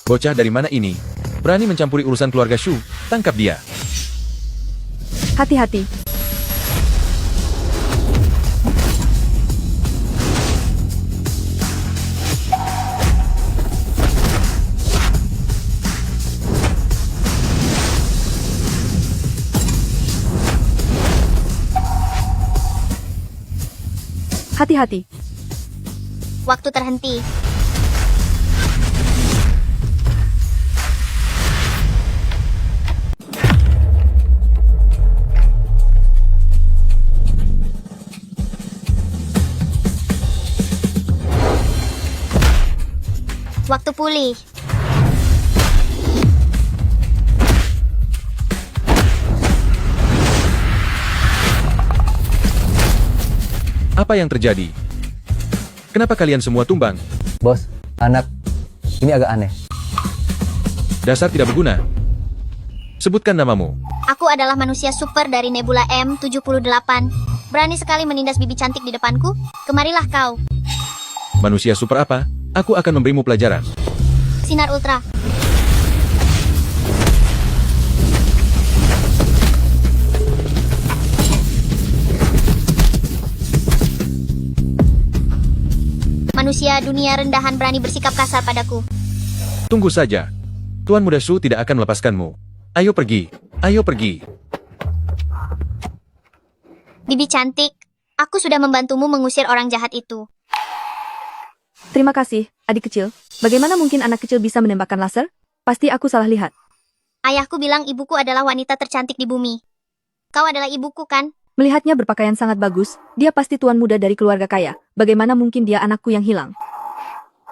Bocah dari mana ini? Berani mencampuri urusan keluarga Shu, tangkap dia. Hati-hati. Hati-hati. Waktu terhenti. Waktu pulih. Apa yang terjadi? Kenapa kalian semua tumbang? Bos, anak, ini agak aneh. Dasar tidak berguna. Sebutkan namamu. Aku adalah manusia super dari Nebula M78. Berani sekali menindas bibi cantik di depanku? Kemarilah kau. Manusia super apa? Aku akan memberimu pelajaran. Sinar Ultra. Manusia dunia rendahan berani bersikap kasar padaku. Tunggu saja. Tuan Muda Shu tidak akan melepaskanmu. Ayo pergi. Ayo pergi. Bibi cantik, aku sudah membantumu mengusir orang jahat itu. Terima kasih, adik kecil. Bagaimana mungkin anak kecil bisa menembakkan laser? Pasti aku salah lihat. Ayahku bilang ibuku adalah wanita tercantik di bumi. Kau adalah ibuku, kan? Melihatnya berpakaian sangat bagus, dia pasti tuan muda dari keluarga kaya. Bagaimana mungkin dia anakku yang hilang?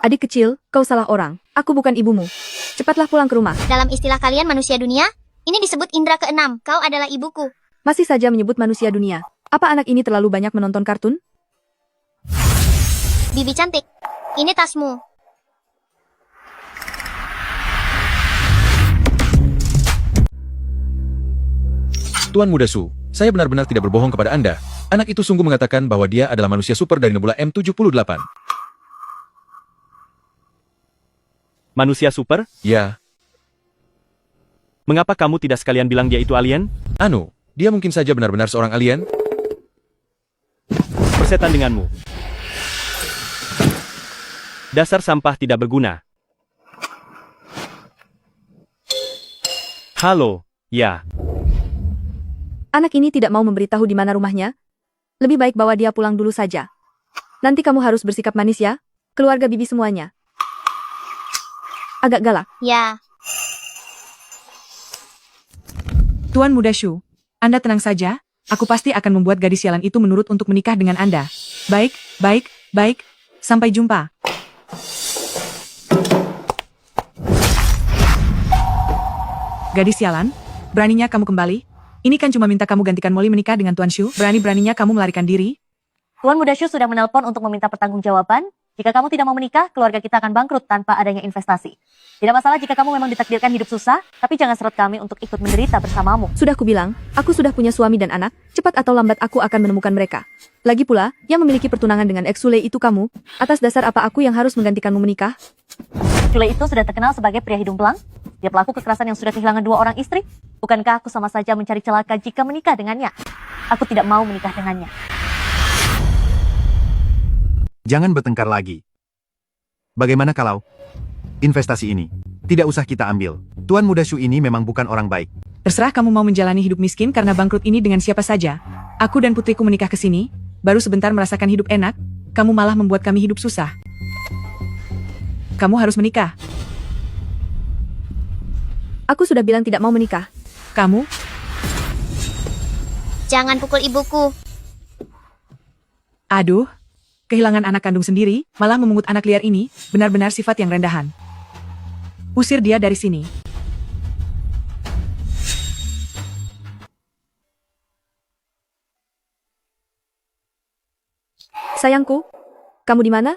Adik kecil, kau salah orang. Aku bukan ibumu. Cepatlah pulang ke rumah. Dalam istilah kalian manusia dunia, ini disebut indera keenam. Kau adalah ibuku. Masih saja menyebut manusia dunia. Apa anak ini terlalu banyak menonton kartun? Bibi cantik, ini tasmu. Tuan Muda Shu, saya benar-benar tidak berbohong kepada Anda. Anak itu sungguh mengatakan bahwa dia adalah manusia super dari Nebula M78. Manusia super? Ya, Mengapa kamu tidak sekalian bilang dia itu alien? dia mungkin saja benar-benar seorang alien. Persetan denganmu. Dasar sampah tidak berguna. Halo, ya. Anak ini tidak mau memberitahu di mana rumahnya. Lebih baik bawa dia pulang dulu saja. Nanti kamu harus bersikap manis ya, keluarga bibi semuanya. Agak galak. Ya, Tuan Muda Shu, Anda tenang saja, aku pasti akan membuat gadis sialan itu menurut untuk menikah dengan Anda. Baik, baik, baik, sampai jumpa. Gadis sialan, beraninya kamu kembali? Ini kan cuma minta kamu gantikan Molly menikah dengan Tuan Shu, berani-beraninya kamu melarikan diri? Tuan Muda Shu sudah menelpon untuk meminta pertanggungjawaban. Jika kamu tidak mau menikah, keluarga kita akan bangkrut tanpa adanya investasi. Tidak masalah jika kamu memang ditakdirkan hidup susah, tapi jangan seret kami untuk ikut menderita bersamamu. Sudah kubilang, aku sudah punya suami dan anak, cepat atau lambat aku akan menemukan mereka. Lagi pula, yang memiliki pertunangan dengan Exule itu kamu, atas dasar apa aku yang harus menggantikanmu menikah? Cule itu sudah terkenal sebagai pria hidung belang. Dia pelaku kekerasan yang sudah kehilangan 2 orang istri. Bukankah aku sama saja mencari celaka jika menikah dengannya? Aku tidak mau menikah dengannya. Jangan bertengkar lagi. Bagaimana kalau investasi ini tidak usah kita ambil? Tuan Muda Shu ini memang bukan orang baik. Terserah kamu mau menjalani hidup miskin karena bangkrut ini dengan siapa saja. Aku dan putriku menikah ke sini, baru sebentar merasakan hidup enak, kamu malah membuat kami hidup susah. Kamu harus menikah. Aku sudah bilang tidak mau menikah. Kamu, jangan pukul ibuku. aduh, kehilangan anak kandung sendiri, malah memungut anak liar ini, benar-benar sifat yang rendahan. Usir dia dari sini. Sayangku, kamu di mana?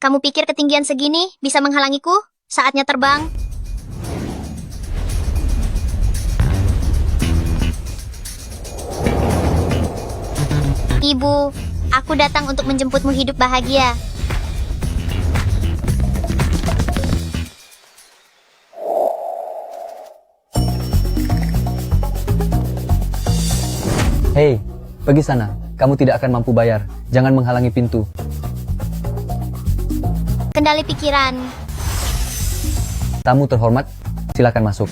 Kamu pikir ketinggian segini bisa menghalangiku? Saatnya terbang. Ibu, aku datang untuk menjemputmu hidup bahagia. Hei, pergi sana. Kamu tidak akan mampu bayar. Jangan menghalangi pintu. Kendali pikiran. Tamu terhormat, silakan masuk.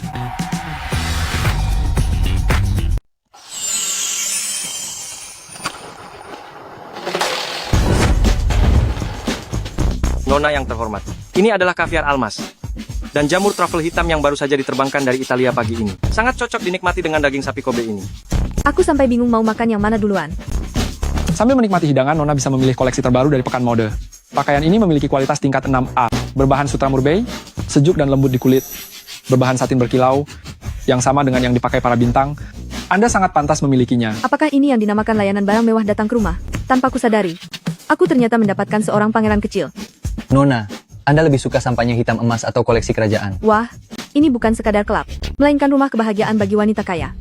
Nona yang terhormat, ini adalah kaviar almas dan jamur truffle hitam yang baru saja diterbangkan dari Italia pagi ini. Sangat cocok dinikmati dengan daging sapi Kobe ini. Aku sampai bingung mau makan yang mana duluan. Sambil menikmati hidangan, Nona bisa memilih koleksi terbaru dari Pekan Mode. Pakaian ini memiliki kualitas tingkat 6A, berbahan sutra murbei, sejuk dan lembut di kulit, berbahan satin berkilau, yang sama dengan yang dipakai para bintang. Anda sangat pantas memilikinya. Apakah ini yang dinamakan layanan barang mewah datang ke rumah? Tanpa ku sadari, aku ternyata mendapatkan seorang pangeran kecil. Nona, Anda lebih suka sampahnya hitam emas atau koleksi kerajaan? Wah, ini bukan sekadar klub, melainkan rumah kebahagiaan bagi wanita kaya.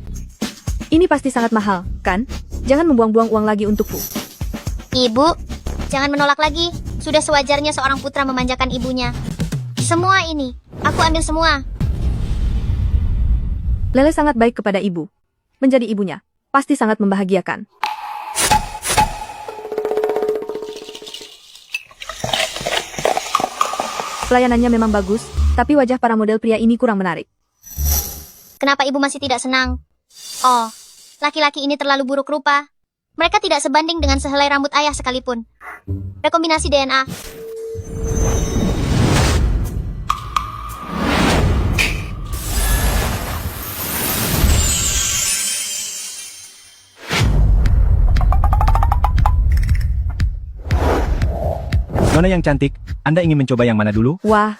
Ini pasti sangat mahal, kan? Jangan membuang-buang uang lagi untukku. Ibu, jangan menolak lagi. Sudah sewajarnya seorang putra memanjakan ibunya. Semua ini, aku ambil semua. Lele sangat baik kepada ibu. Menjadi ibunya, pasti sangat membahagiakan. Pelayanannya memang bagus, tapi wajah para model pria ini kurang menarik. Kenapa ibu masih tidak senang? Oh, laki-laki ini terlalu buruk rupa. Mereka tidak sebanding dengan sehelai rambut ayah sekalipun. Rekombinasi DNA. Nona yang cantik, Anda ingin mencoba yang mana dulu? Wah,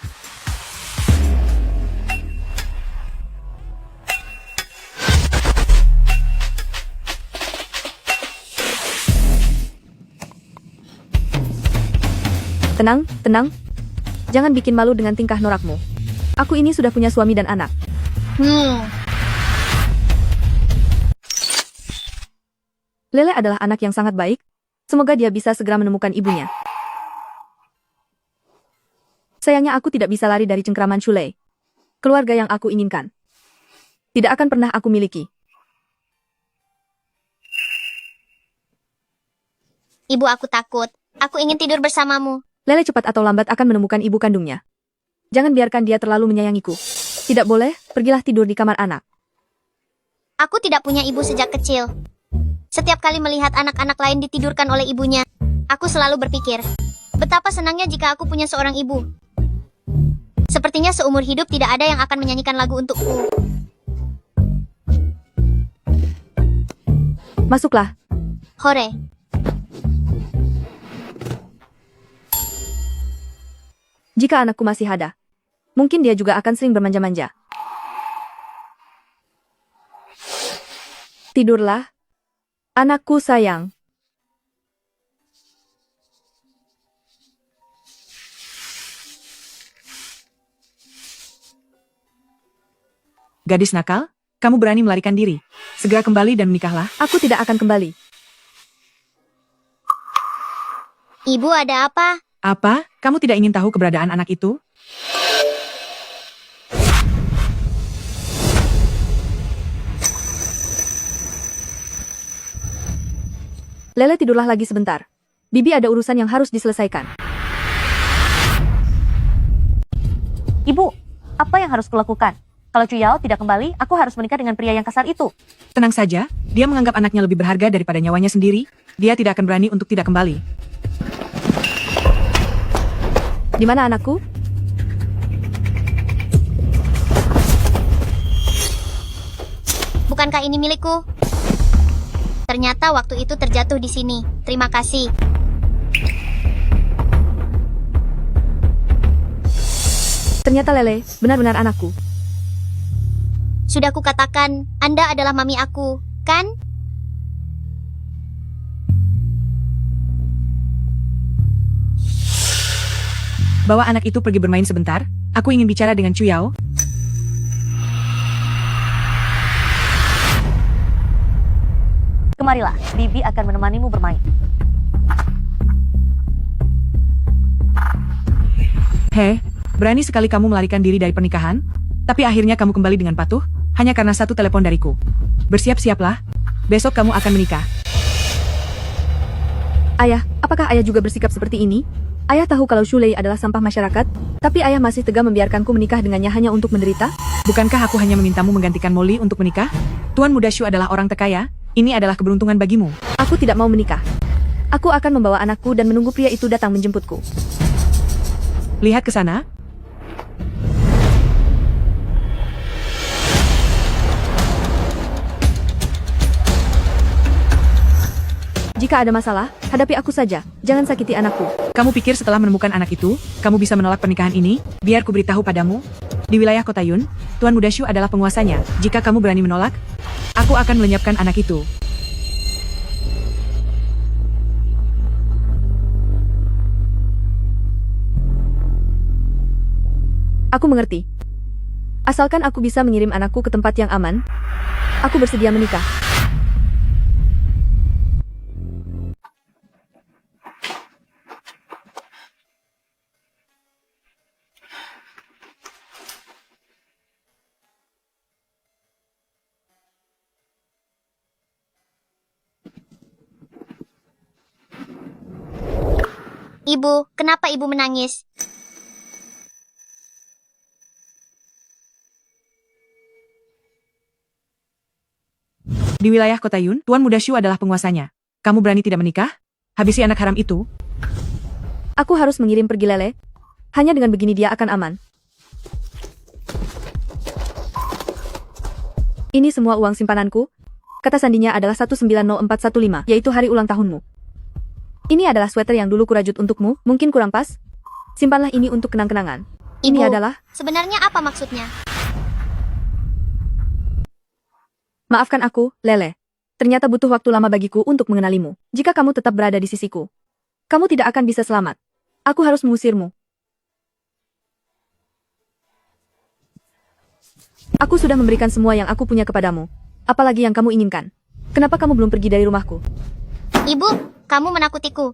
tenang, tenang. Jangan bikin malu dengan tingkah norakmu. Aku ini sudah punya suami dan anak. Lele adalah anak yang sangat baik. Semoga dia bisa segera menemukan ibunya. Sayangnya aku tidak bisa lari dari cengkraman Shulei. Keluarga yang aku inginkan. Tidak akan pernah aku miliki. Ibu, aku takut. Aku ingin tidur bersamamu. Lele cepat atau lambat akan menemukan ibu kandungnya. Jangan biarkan dia terlalu menyayangiku. Tidak boleh, pergilah tidur di kamar anak. Aku tidak punya ibu sejak kecil. Setiap kali melihat anak-anak lain ditidurkan oleh ibunya, aku selalu berpikir, betapa senangnya jika aku punya seorang ibu. Sepertinya seumur hidup tidak ada yang akan menyanyikan lagu untukku. Masuklah. Hore. Jika anakku masih ada, mungkin dia juga akan sering bermanja-manja. Tidurlah, anakku sayang. Gadis nakal, kamu berani melarikan diri. Segera kembali dan menikahlah. Aku tidak akan kembali. Ibu, ada apa? Apa? Kamu tidak ingin tahu keberadaan anak itu? Lele, tidurlah lagi sebentar. Bibi ada urusan yang harus diselesaikan. Ibu, apa yang harus kulakukan? Kalau Cuyao tidak kembali, aku harus menikah dengan pria yang kasar itu. Tenang saja, dia menganggap anaknya lebih berharga daripada nyawanya sendiri. Dia tidak akan berani untuk tidak kembali. Di mana anakku? Bukankah ini milikku? Ternyata waktu itu terjatuh di sini. Terima kasih. Ternyata Lele, benar-benar anakku. Sudah kukatakan, Anda adalah mami aku, kan? Bawa anak itu pergi bermain sebentar. Aku ingin bicara dengan Cuyao. Kemarilah, Bibi akan menemanimu bermain. Hei, berani sekali kamu melarikan diri dari pernikahan? Tapi akhirnya kamu kembali dengan patuh, hanya karena satu telepon dariku. Bersiap-siaplah. Besok kamu akan menikah. Ayah, apakah ayah juga bersikap seperti ini? Ayah tahu kalau Shulei adalah sampah masyarakat, tapi ayah masih tega membiarkanku menikah dengannya hanya untuk menderita? Bukankah aku hanya memintamu menggantikan Molly untuk menikah? Tuan muda Shu adalah orang terkaya. Ini adalah keberuntungan bagimu. Aku tidak mau menikah. Aku akan membawa anakku dan menunggu pria itu datang menjemputku. Lihat ke sana. Jika ada masalah, hadapi aku saja. Jangan sakiti anakku. Kamu pikir setelah menemukan anak itu, kamu bisa menolak pernikahan ini? Biar ku beritahu padamu. Di wilayah kota Yun, Tuan muda Shu adalah penguasanya. Jika kamu berani menolak, aku akan melenyapkan anak itu. Aku mengerti. Asalkan aku bisa mengirim anakku ke tempat yang aman, aku bersedia menikah. Ibu, kenapa ibu menangis? Di wilayah kota Yun, Tuan muda Shu adalah penguasanya. Kamu berani tidak menikah? Habisi anak haram itu. Aku harus mengirim pergi Lele. Hanya dengan begini dia akan aman. Ini semua uang simpananku. Kata sandinya adalah 190415, yaitu hari ulang tahunmu. Ini adalah sweater yang dulu kurajut untukmu, mungkin kurang pas. Simpanlah ini untuk kenang-kenangan. Ini Ibu, adalah... sebenarnya apa maksudnya? Maafkan aku, Lele. Ternyata butuh waktu lama bagiku untuk mengenalimu. Jika kamu tetap berada di sisiku, kamu tidak akan bisa selamat. Aku harus mengusirmu. Aku sudah memberikan semua yang aku punya kepadamu. Apalagi yang kamu inginkan? Kenapa kamu belum pergi dari rumahku? Ibu, kamu menakutiku.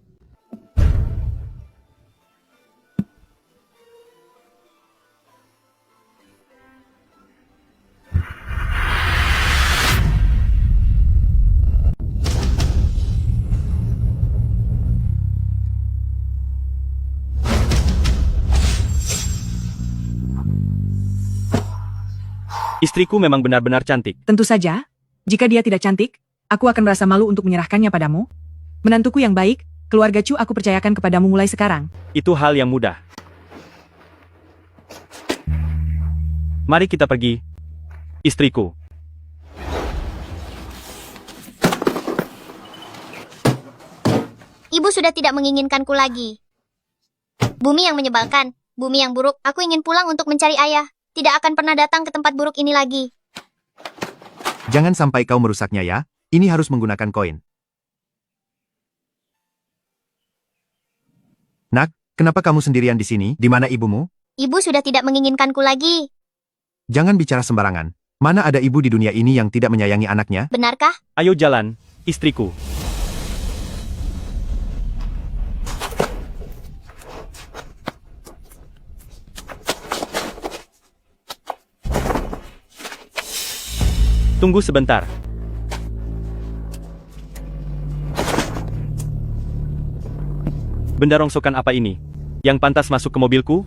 Istriku memang benar-benar cantik. Tentu saja, jika dia tidak cantik, aku akan merasa malu untuk menyerahkannya padamu. Menantuku yang baik, keluarga Chu aku percayakan kepadamu mulai sekarang. Itu hal yang mudah. Mari kita pergi. Istriku. Ibu sudah tidak menginginkanku lagi. Bumi yang menyebalkan, bumi yang buruk. Aku ingin pulang untuk mencari ayah. Tidak akan pernah datang ke tempat buruk ini lagi. Jangan sampai kau merusaknya ya. Ini harus menggunakan koin. Nak, kenapa kamu sendirian di sini? Di mana ibumu? Ibu sudah tidak menginginkanku lagi. Jangan bicara sembarangan. Mana ada ibu di dunia ini yang tidak menyayangi anaknya? Benarkah? Ayo jalan, istriku. Tunggu sebentar. Benda rongsokan apa ini? Yang pantas masuk ke mobilku?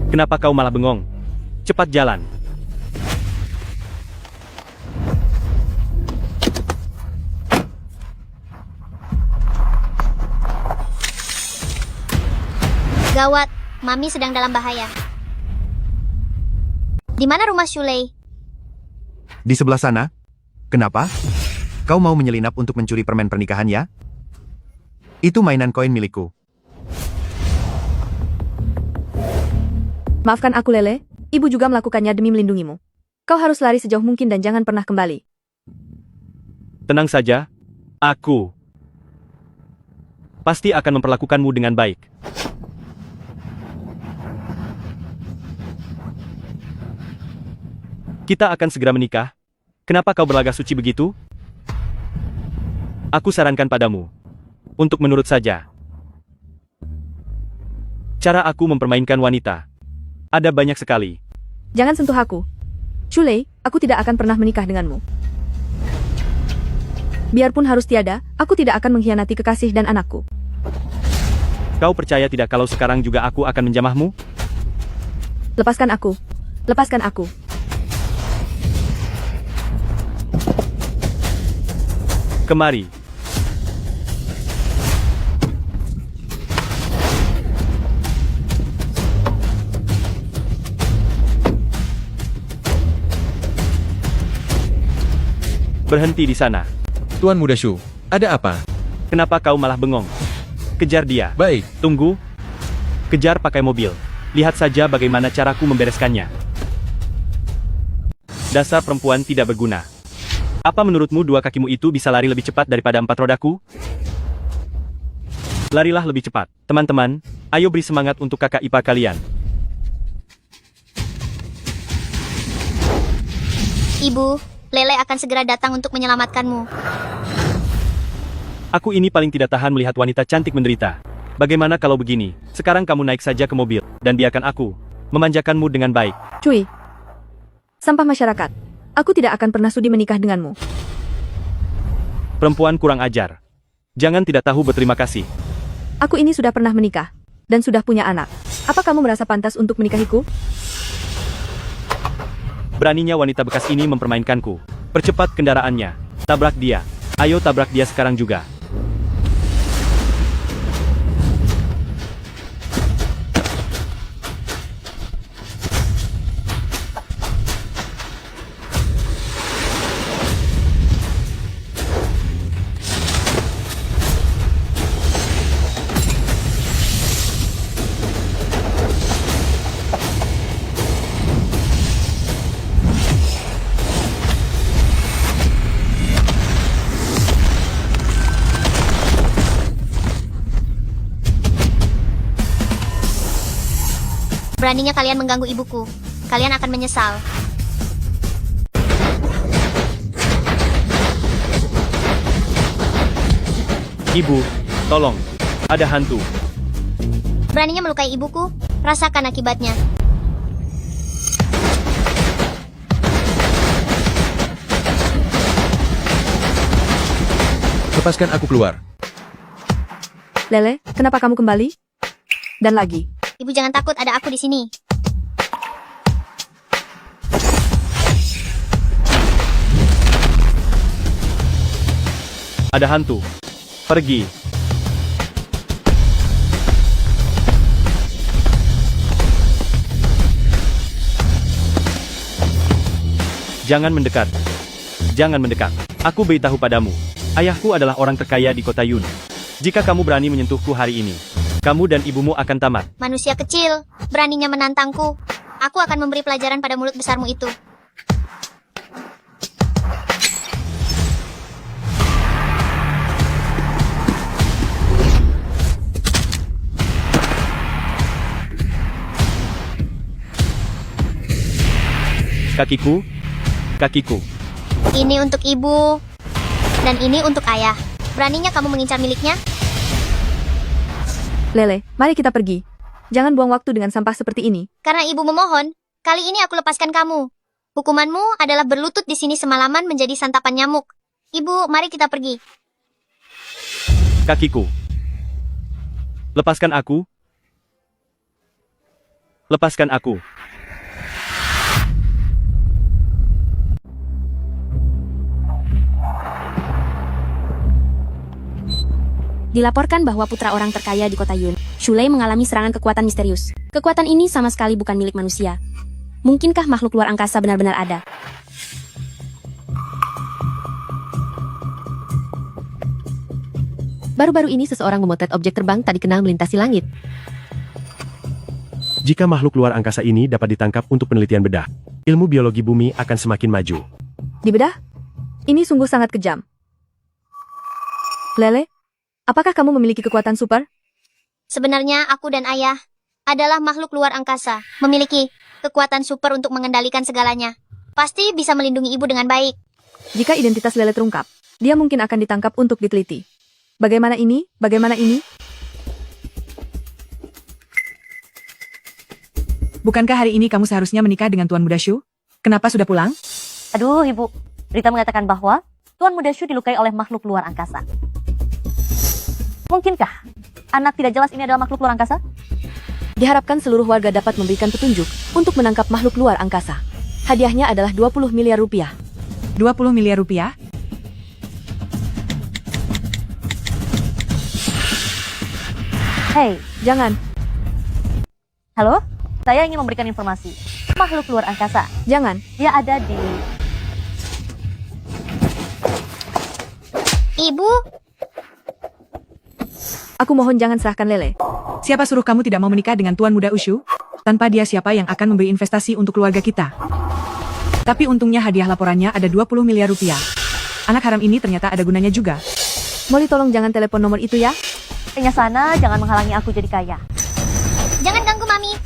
Kenapa kau malah bengong? Cepat jalan. Gawat, Mami sedang dalam bahaya. Di mana rumah Shulei? Di sebelah sana. Kenapa? Kau mau menyelinap untuk mencuri permen pernikahan ya? Itu mainan koin milikku. Maafkan aku Lele, ibu juga melakukannya demi melindungimu. Kau harus lari sejauh mungkin dan jangan pernah kembali. Tenang saja. Aku pasti akan memperlakukanmu dengan baik. Kita akan segera menikah. Kenapa kau berlagak suci begitu? Aku sarankan padamu untuk menurut saja. Cara aku mempermainkan wanita ada banyak sekali. Jangan sentuh aku. Shulei, aku tidak akan pernah menikah denganmu. Biarpun harus tiada, aku tidak akan mengkhianati kekasih dan anakku. Kau percaya tidak kalau sekarang juga aku akan menjamahmu? Lepaskan aku. Lepaskan aku. Kemari. Berhenti di sana. Tuan Muda Shu, ada apa? Kenapa kau malah bengong? Kejar dia. Baik, Tunggu. Kejar pakai mobil. Lihat saja bagaimana caraku membereskannya. Dasar perempuan tidak berguna. Apa menurutmu dua kakimu itu bisa lari lebih cepat daripada empat rodaku? Larilah lebih cepat. Teman-teman, ayo beri semangat untuk kakak ipar kalian. Ibu, Lele akan segera datang untuk menyelamatkanmu. Aku ini paling tidak tahan melihat wanita cantik menderita. Bagaimana kalau begini? Sekarang kamu naik saja ke mobil, dan biarkan aku memanjakanmu dengan baik. Cui. Sampah masyarakat. Aku tidak akan pernah sudi menikah denganmu. Perempuan kurang ajar. Jangan tidak tahu berterima kasih. Aku ini sudah pernah menikah. Dan sudah punya anak. Apa kamu merasa pantas untuk menikahiku? Beraninya wanita bekas ini mempermainkanku. Percepat kendaraannya. Tabrak dia. Ayo tabrak dia sekarang juga. Beraninya kalian mengganggu ibuku. Kalian akan menyesal. Ibu, tolong. Ada hantu. Beraninya melukai ibuku. Rasakan akibatnya. lepaskan aku keluar. Lele, kenapa kamu kembali? Dan lagi. Ibu jangan takut, ada aku di sini. Ada hantu. Pergi. Jangan mendekat. Jangan mendekat. Aku beritahu padamu. Ayahku adalah orang terkaya di kota Yun. Jika kamu berani menyentuhku hari ini, kamu dan ibumu akan tamat. Manusia kecil, beraninya menantangku. Aku akan memberi pelajaran pada mulut besarmu itu. Kakiku, kakiku. Ini untuk ibu, dan ini untuk ayah. Beraninya kamu mengincar miliknya? Lele, mari kita pergi. Jangan buang waktu dengan sampah seperti ini. Karena ibu memohon, kali ini aku lepaskan kamu. Hukumanmu adalah berlutut di sini semalaman menjadi santapan nyamuk. Ibu, mari kita pergi. Kakiku. Lepaskan aku. Lepaskan aku. Dilaporkan bahwa putra orang terkaya di kota Yun, Shulei mengalami serangan kekuatan misterius. Kekuatan ini sama sekali bukan milik manusia. Mungkinkah makhluk luar angkasa benar-benar ada? Baru-baru ini seseorang memotret objek terbang tak dikenal melintasi langit. Jika makhluk luar angkasa ini dapat ditangkap untuk penelitian bedah, ilmu biologi bumi akan semakin maju. Di bedah? Ini sungguh sangat kejam. Lele, apakah kamu memiliki kekuatan super? Sebenarnya aku dan ayah adalah makhluk luar angkasa, memiliki kekuatan super untuk mengendalikan segalanya. Pasti bisa melindungi ibu dengan baik. Jika identitas Lele terungkap, dia mungkin akan ditangkap untuk diteliti. Bagaimana ini? Bagaimana ini? Bukankah hari ini kamu seharusnya menikah dengan Tuan Muda Shu? Kenapa sudah pulang? Aduh, Ibu. Berita mengatakan bahwa Tuan Muda Shu dilukai oleh makhluk luar angkasa. Mungkinkah anak tidak jelas ini adalah makhluk luar angkasa? Diharapkan seluruh warga dapat memberikan petunjuk untuk menangkap makhluk luar angkasa. Hadiahnya adalah 20 miliar rupiah. 20 miliar rupiah? Hei, Jangan, halo? Saya ingin memberikan informasi. Makhluk luar angkasa. jangan. Dia ada di... Ibu, Aku mohon jangan serahkan Lele. Siapa suruh kamu tidak mau menikah dengan Tuan Muda Ushu? Tanpa dia siapa yang akan memberi investasi untuk keluarga kita? Tapi untungnya hadiah laporannya ada 20 miliar rupiah. Anak haram ini ternyata ada gunanya juga. Molly tolong jangan telepon nomor itu ya. Kayaknya sana, jangan menghalangi aku jadi kaya. jangan ganggu Mami.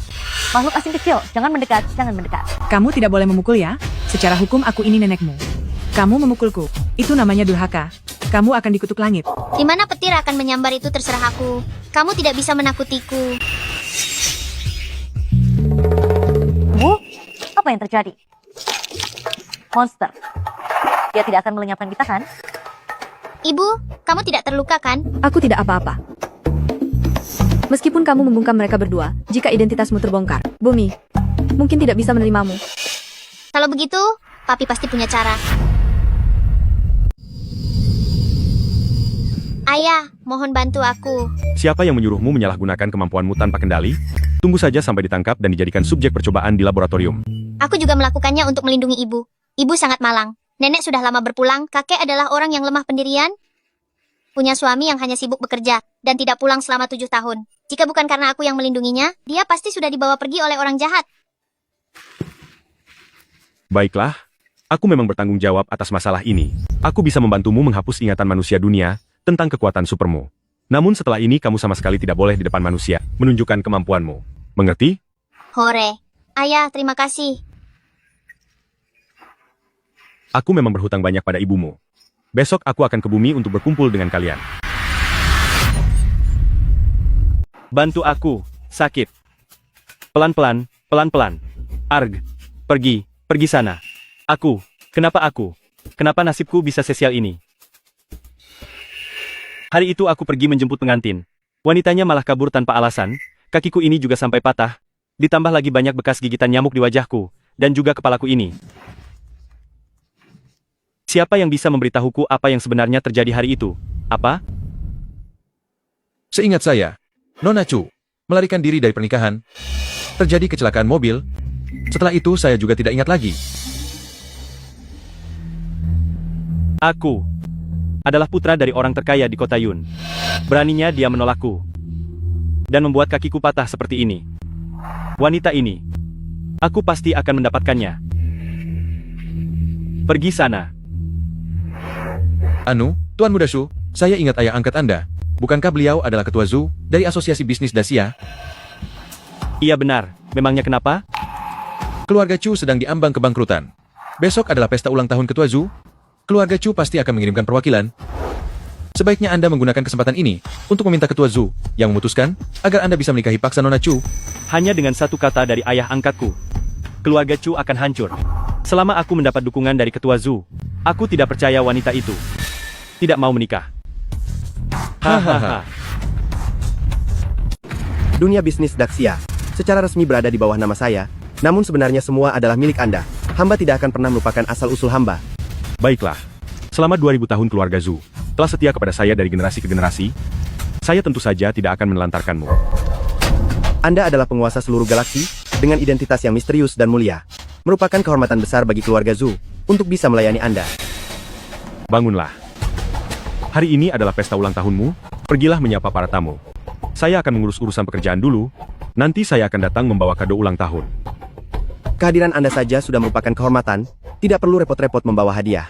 Makhluk asing kecil, jangan mendekat, jangan mendekat. Kamu tidak boleh memukul ya. Secara hukum aku ini nenekmu. Kamu memukulku. Itu namanya durhaka. Kamu akan dikutuk langit. Di mana petir akan menyambar itu terserah aku. Kamu tidak bisa menakutiku. Bu, apa yang terjadi? Monster. Dia tidak akan melenyapkan kita kan? Ibu, kamu tidak terluka kan? Aku tidak apa-apa. Meskipun kamu membungkam mereka berdua, jika identitasmu terbongkar, Bumi mungkin tidak bisa menerimamu. Kalau begitu, Papi pasti punya cara. Ayah, mohon bantu aku. Siapa yang menyuruhmu menyalahgunakan kemampuanmu tanpa kendali? Tunggu saja sampai ditangkap dan dijadikan subjek percobaan di laboratorium. Aku juga melakukannya untuk melindungi ibu. Ibu sangat malang. Nenek sudah lama berpulang, kakek adalah orang yang lemah pendirian. Punya suami yang hanya sibuk bekerja, dan tidak pulang selama 7 tahun. Jika bukan karena aku yang melindunginya, dia pasti sudah dibawa pergi oleh orang jahat. Baiklah, aku memang bertanggung jawab atas masalah ini. Aku bisa membantumu menghapus ingatan manusia dunia tentang kekuatan supermu. Namun setelah ini kamu sama sekali tidak boleh di depan manusia, menunjukkan kemampuanmu. Mengerti? Hore. Ayah, terima kasih. Aku memang berhutang banyak pada ibumu. Besok aku akan ke bumi untuk berkumpul dengan kalian. Bantu aku, sakit. Pelan-pelan, pelan-pelan. Arg, pergi sana. Kenapa aku? Kenapa nasibku bisa sesial ini? Hari itu aku pergi menjemput pengantin. Wanitanya malah kabur tanpa alasan, kakiku ini juga sampai patah, ditambah lagi banyak bekas gigitan nyamuk di wajahku, dan juga kepalaku ini. Siapa yang bisa memberitahuku apa yang sebenarnya terjadi hari itu? Apa? Seingat saya, Nona Chu melarikan diri dari pernikahan. Terjadi kecelakaan mobil. Setelah itu saya juga tidak ingat lagi. Aku adalah putra dari orang terkaya di kota Yun. Beraninya dia menolakku dan membuat kakiku patah seperti ini. Wanita ini, aku pasti akan mendapatkannya. Pergi sana. Anu, Tuan Muda Shu, saya ingat ayah angkat Anda. Bukankah beliau adalah ketua Zhu dari Asosiasi Bisnis Dacia? Iya benar, memangnya kenapa? Keluarga Chu sedang diambang kebangkrutan. Besok adalah pesta ulang tahun ketua Zhu. Keluarga Chu pasti akan mengirimkan perwakilan. Sebaiknya Anda menggunakan kesempatan ini untuk meminta ketua Zhu yang memutuskan agar Anda bisa menikahi paksa Nona Chu. Hanya dengan satu kata dari ayah angkatku, keluarga Chu akan hancur. Selama aku mendapat dukungan dari ketua Zhu, aku tidak percaya wanita itu tidak mau menikah. Hahaha. Dunia bisnis Daxia secara resmi berada di bawah nama saya, namun sebenarnya semua adalah milik Anda. Hamba tidak akan pernah melupakan asal-usul hamba. Baiklah, selama 2000 tahun keluarga Zhu telah setia kepada saya dari generasi ke generasi. Saya tentu saja tidak akan menelantarkanmu. Anda adalah penguasa seluruh galaksi dengan identitas yang misterius dan mulia. Merupakan kehormatan besar bagi keluarga Zhu untuk bisa melayani Anda. Bangunlah. Hari ini adalah pesta ulang tahunmu, pergilah menyapa para tamu. Saya akan mengurus urusan pekerjaan dulu, nanti saya akan datang membawa kado ulang tahun. Kehadiran Anda saja sudah merupakan kehormatan, tidak perlu repot-repot membawa hadiah.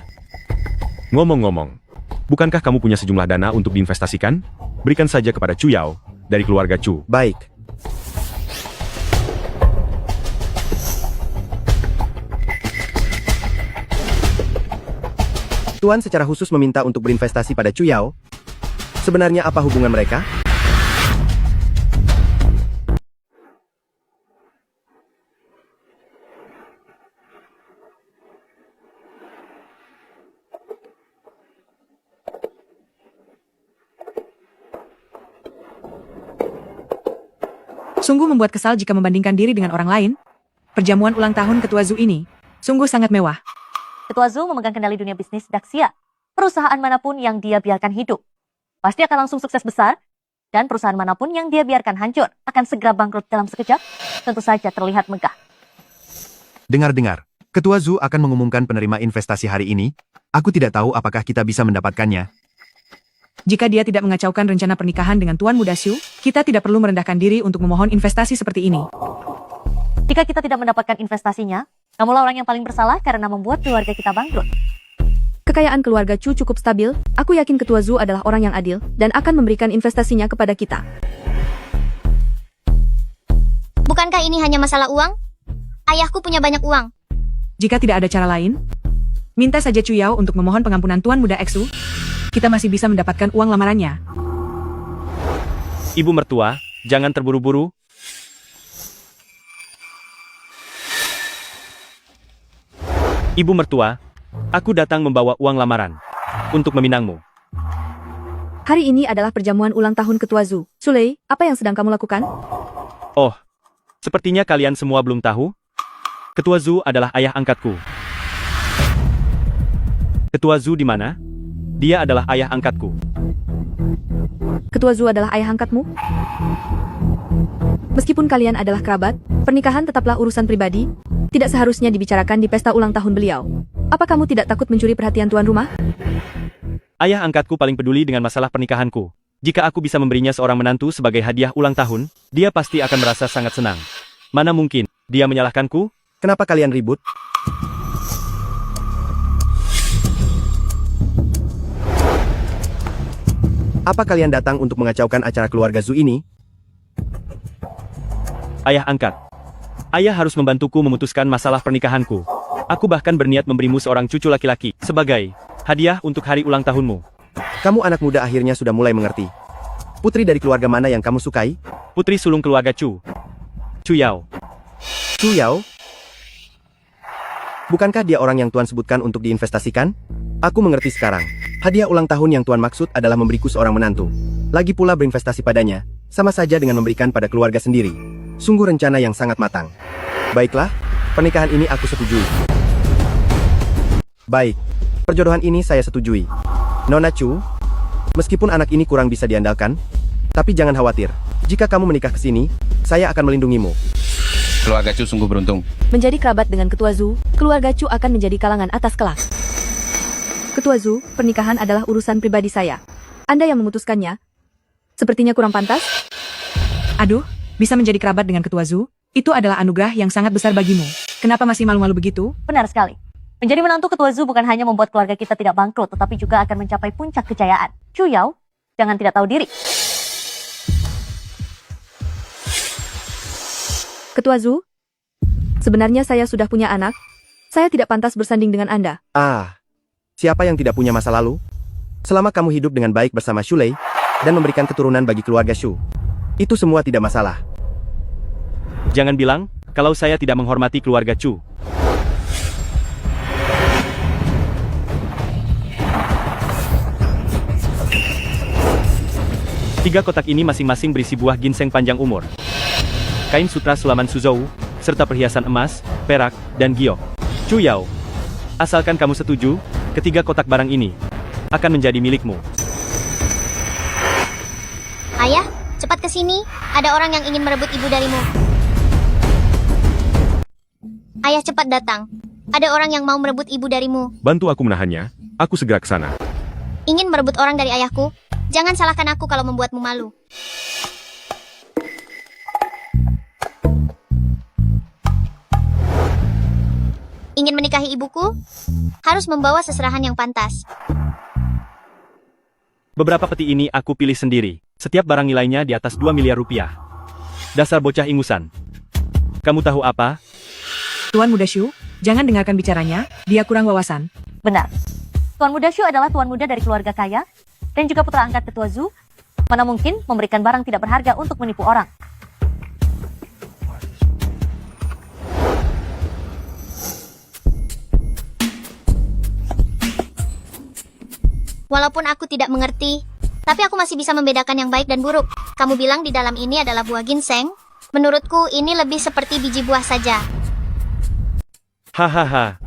Ngomong-ngomong, bukankah kamu punya sejumlah dana untuk diinvestasikan? Berikan saja kepada Chu Yao, dari keluarga Chu. Baik. Tuan secara khusus meminta untuk berinvestasi pada Chu Yao. Sebenarnya apa hubungan mereka? Sungguh membuat kesal jika membandingkan diri dengan orang lain. Perjamuan ulang tahun Ketua Zhu ini sungguh sangat mewah. Ketua Zhu memegang kendali dunia bisnis Daxia. Perusahaan manapun yang dia biarkan hidup pasti akan langsung sukses besar, dan perusahaan manapun yang dia biarkan hancur akan segera bangkrut dalam sekejap. Tentu saja terlihat megah. Dengar-dengar, Ketua Zhu akan mengumumkan penerima investasi hari ini. Aku tidak tahu apakah kita bisa mendapatkannya. Jika dia tidak mengacaukan rencana pernikahan dengan Tuan Muda Xu, kita tidak perlu merendahkan diri untuk memohon investasi seperti ini. Jika kita tidak mendapatkan investasinya, kamulah orang yang paling bersalah karena membuat keluarga kita bangkrut. Kekayaan keluarga Chu cukup stabil, aku yakin Ketua Zhu adalah orang yang adil, dan akan memberikan investasinya kepada kita. Bukankah ini hanya masalah uang? Ayahku punya banyak uang. Jika tidak ada cara lain, minta saja Chu Yao untuk memohon pengampunan Tuan Muda Xu. Kita masih bisa mendapatkan uang lamarannya. Ibu mertua, jangan terburu-buru. Ibu mertua, aku datang membawa uang lamaran untuk meminangmu. Hari ini adalah perjamuan ulang tahun Ketua Zhu. Shulei, apa yang sedang kamu lakukan? Oh, sepertinya kalian semua belum tahu. Ketua Zhu adalah ayah angkatku. Ketua Zhu di mana? Dia adalah ayah angkatku. Ketua Zhu adalah ayah angkatmu? Meskipun kalian adalah kerabat, pernikahan tetaplah urusan pribadi. Tidak seharusnya dibicarakan di pesta ulang tahun beliau. Apa kamu tidak takut mencuri perhatian tuan rumah? Ayah angkatku paling peduli dengan masalah pernikahanku. Jika aku bisa memberinya seorang menantu sebagai hadiah ulang tahun, dia pasti akan merasa sangat senang. Mana mungkin dia menyalahkanku? Kenapa kalian ribut? Apa kalian datang untuk mengacaukan acara keluarga Zhu ini? Ayah angkat. Ayah harus membantuku memutuskan masalah pernikahanku. Aku bahkan berniat memberimu seorang cucu laki-laki sebagai hadiah untuk hari ulang tahunmu. Kamu anak muda akhirnya sudah mulai mengerti. Putri dari keluarga mana yang kamu sukai? Putri sulung keluarga Chu. Chu Yao. Chu Yao? Bukankah dia orang yang Tuan sebutkan untuk diinvestasikan? Aku mengerti sekarang. Hadiah ulang tahun yang Tuan maksud adalah memberiku seorang menantu. Lagi pula berinvestasi padanya, sama saja dengan memberikan pada keluarga sendiri. Sungguh rencana yang sangat matang. Baiklah, pernikahan ini aku setujui. Baik, perjodohan ini saya setujui. Nona Chu, meskipun anak ini kurang bisa diandalkan, tapi jangan khawatir. Jika kamu menikah ke sini, saya akan melindungimu. Keluarga Chu sungguh beruntung. Menjadi kerabat dengan Ketua Zhu, keluarga Chu akan menjadi kalangan atas kelas. Ketua Zhu, pernikahan adalah urusan pribadi saya. Anda yang memutuskannya. Sepertinya kurang pantas. Aduh, bisa menjadi kerabat dengan Ketua Zhu, itu adalah anugerah yang sangat besar bagimu. Kenapa masih malu-malu begitu? Benar sekali. Menjadi menantu Ketua Zhu bukan hanya membuat keluarga kita tidak bangkrut, tetapi juga akan mencapai puncak kejayaan. Chu Yao, jangan tidak tahu diri. Ketua Zhu, sebenarnya saya sudah punya anak. Saya tidak pantas bersanding dengan Anda. Siapa yang tidak punya masa lalu? Selama kamu hidup dengan baik bersama Shulei, dan memberikan keturunan bagi keluarga Shu, itu semua tidak masalah. Jangan bilang kalau saya tidak menghormati keluarga Chu. Tiga kotak ini masing-masing berisi buah ginseng panjang umur, kain sutra Sulaman Suzhou, serta perhiasan emas, perak, dan giok. Chu Yao, asalkan kamu setuju, ketiga kotak barang ini akan menjadi milikmu. Ayah, cepat ke sini. Ada orang yang ingin merebut ibu darimu. Ayah, cepat datang. Ada orang yang mau merebut ibu darimu. Bantu aku menahannya. Aku segera ke sana. Ingin merebut orang dari ayahku? Jangan salahkan aku kalau membuatmu malu. Ingin menikahi ibuku? Harus membawa seserahan yang pantas. Beberapa peti ini aku pilih sendiri. Setiap barang nilainya di atas 2 miliar rupiah. Dasar bocah ingusan. Kamu tahu apa? Tuan Muda Shu, jangan dengarkan bicaranya, dia kurang wawasan. Benar. Tuan Muda Shu adalah tuan muda dari keluarga kaya dan juga putra angkat ketua Zhu. Mana mungkin memberikan barang tidak berharga untuk menipu orang. Walaupun aku tidak mengerti, tapi aku masih bisa membedakan yang baik dan buruk. Kamu bilang di dalam ini adalah buah ginseng? Menurutku ini lebih seperti biji buah saja. Hahaha.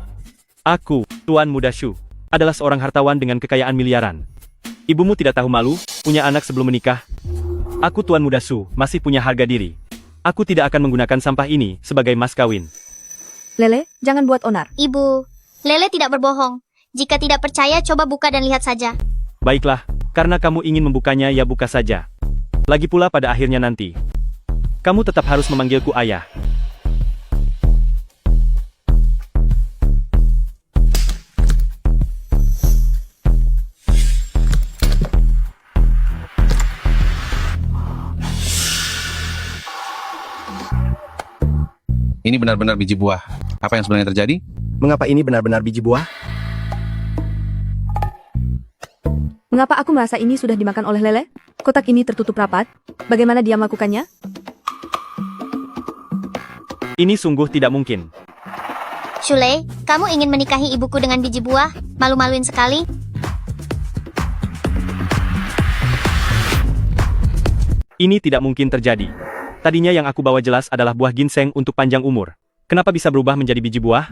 Aku, Tuan Muda Shu, adalah seorang hartawan dengan kekayaan miliaran. Ibumu tidak tahu malu, punya anak sebelum menikah. Aku Tuan Muda Shu, masih punya harga diri. Aku tidak akan menggunakan sampah ini sebagai mas kawin. Lele, jangan buat onar. Ibu, Lele tidak berbohong. Jika tidak percaya, coba buka dan lihat saja. Baiklah, karena kamu ingin membukanya ya buka saja. Lagi pula pada akhirnya nanti, kamu tetap harus memanggilku ayah. Ini benar-benar biji buah. Apa yang sebenarnya terjadi? Mengapa ini benar-benar biji buah? Mengapa aku merasa ini sudah dimakan oleh Lele? Kotak ini tertutup rapat. Bagaimana dia melakukannya? Ini sungguh tidak mungkin. Shulei, kamu ingin menikahi ibuku dengan biji buah? Malu-maluin sekali. Ini tidak mungkin terjadi. Tadinya yang aku bawa jelas adalah buah ginseng untuk panjang umur. Kenapa bisa berubah menjadi biji buah?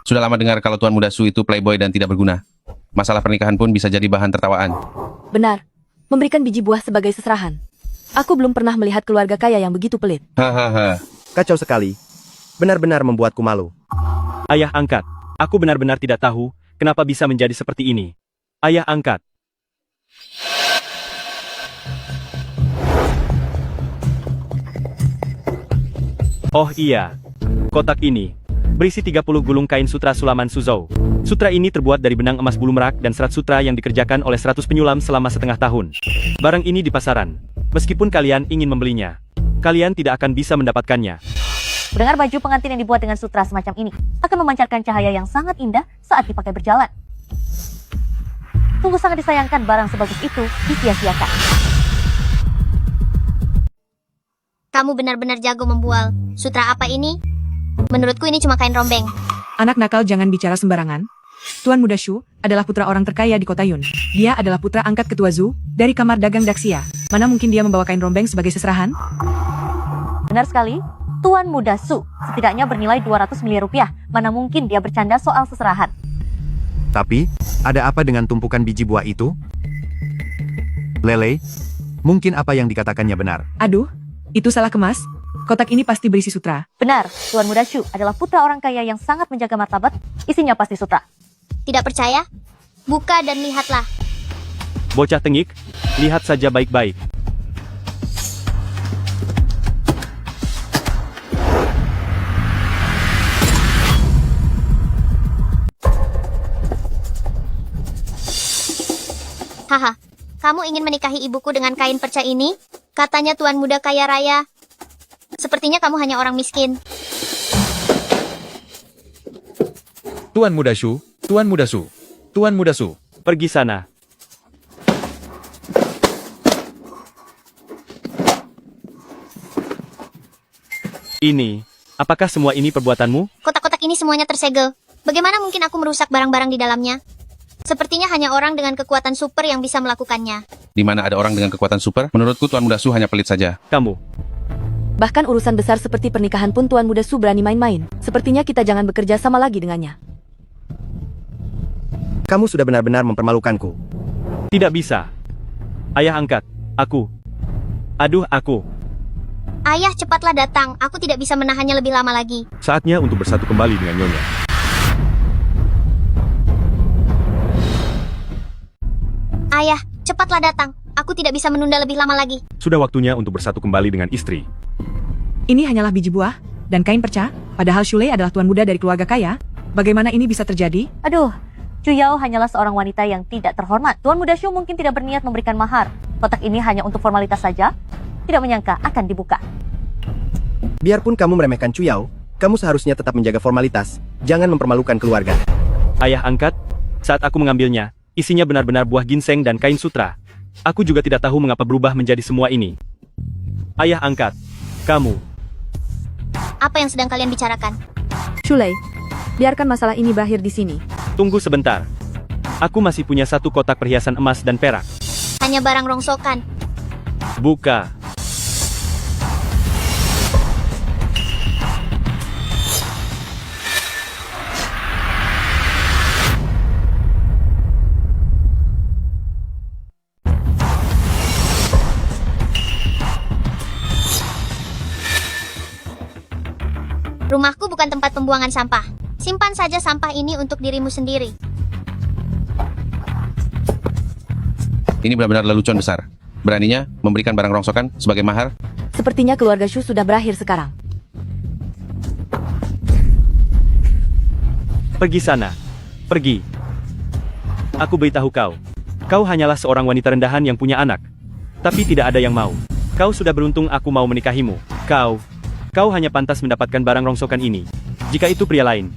Sudah lama dengar kalau Tuan Muda Shu itu playboy dan tidak berguna. Masalah pernikahan pun bisa jadi bahan tertawaan. Benar. Memberikan biji buah sebagai seserahan. Aku belum pernah melihat keluarga kaya yang begitu pelit. Hahaha. Kacau sekali. Benar-benar membuatku malu. Ayah angkat, aku benar-benar tidak tahu kenapa bisa menjadi seperti ini. Ayah angkat. Oh iya, kotak ini berisi 30 gulung kain sutra Sulaman Suzhou. Sutra ini terbuat dari benang emas bulu merak dan serat sutra yang dikerjakan oleh 100 penyulam selama setengah tahun. Barang ini di pasaran. Meskipun kalian ingin membelinya, kalian tidak akan bisa mendapatkannya. Mendengar baju pengantin yang dibuat dengan sutra semacam ini akan memancarkan cahaya yang sangat indah saat dipakai berjalan. Sungguh sangat disayangkan barang sebagus itu disia-siakan. Kamu benar-benar jago membual. Sutra apa ini? Menurutku ini cuma kain rombeng. Anak nakal jangan bicara sembarangan. Tuan Muda Shu adalah putra orang terkaya di kota Yun. Dia adalah putra angkat ketua Zhu dari kamar dagang Daxia. Mana mungkin dia membawa kain rombeng sebagai seserahan? Benar sekali, Tuan Muda Shu setidaknya bernilai 200 miliar rupiah. Mana mungkin dia bercanda soal seserahan. Tapi, ada apa dengan tumpukan biji buah itu? Lele, mungkin apa yang dikatakannya benar. Aduh, itu salah kemas. Kotak ini pasti berisi sutra. Benar, Tuan Muda Shu adalah putra orang kaya yang sangat menjaga martabat. Isinya pasti sutra. Tidak percaya? Buka dan lihatlah. Bocah tengik, lihat saja baik-baik. Haha, kamu ingin menikahi ibuku dengan kain perca ini? Katanya Tuan Muda kaya raya. Sepertinya kamu hanya orang miskin. Tuan Muda Shu, Tuan Muda Shu, Tuan Muda Shu. Pergi sana. Ini, apakah semua ini perbuatanmu? Kotak-kotak ini semuanya tersegel. Bagaimana mungkin aku merusak barang-barang di dalamnya? Sepertinya hanya orang dengan kekuatan super yang bisa melakukannya. Di mana ada orang dengan kekuatan super, menurutku Tuan Muda Shu hanya pelit saja. Kamu. Bahkan urusan besar seperti pernikahan pun Tuan Muda Shu berani main-main. Sepertinya kita jangan bekerja sama lagi dengannya. Kamu sudah benar-benar mempermalukanku. Tidak bisa. Ayah angkat, aku. Aduh, aku. Ayah, cepatlah datang. Aku tidak bisa menahannya lebih lama lagi. Saatnya untuk bersatu kembali dengan Nyonya. Ayah, cepatlah datang. Aku tidak bisa menunda lebih lama lagi. Sudah waktunya untuk bersatu kembali dengan istri. Ini hanyalah biji buah dan kain perca, padahal Shulei adalah tuan muda dari keluarga kaya. Bagaimana ini bisa terjadi? Aduh, Chu Yao hanyalah seorang wanita yang tidak terhormat. Tuan Muda Shu mungkin tidak berniat memberikan mahar. Kotak ini hanya untuk formalitas saja. Tidak menyangka akan dibuka. Biarpun kamu meremehkan Chu Yao, kamu seharusnya tetap menjaga formalitas. Jangan mempermalukan keluarga. Ayah angkat, Saat aku mengambilnya, isinya benar-benar buah ginseng dan kain sutra. Aku juga tidak tahu mengapa berubah menjadi semua ini. Ayah angkat, kamu. Apa yang sedang kalian bicarakan? Shulei, biarkan masalah ini berakhir di sini. Tunggu sebentar. Aku masih punya satu kotak perhiasan emas dan perak. Hanya barang rongsokan. Buka. Rumahku bukan tempat pembuangan sampah. Simpan saja sampah ini untuk dirimu sendiri. Ini benar-benar lelucon besar. Beraninya memberikan barang rongsokan sebagai mahar. Sepertinya keluarga Shu sudah berakhir sekarang. Pergi sana. Pergi. Aku beritahu kau. Kau hanyalah seorang wanita rendahan yang punya anak. Tapi tidak ada yang mau. Kau sudah beruntung aku mau menikahimu. Kau hanya pantas mendapatkan barang rongsokan ini. Jika itu pria lain,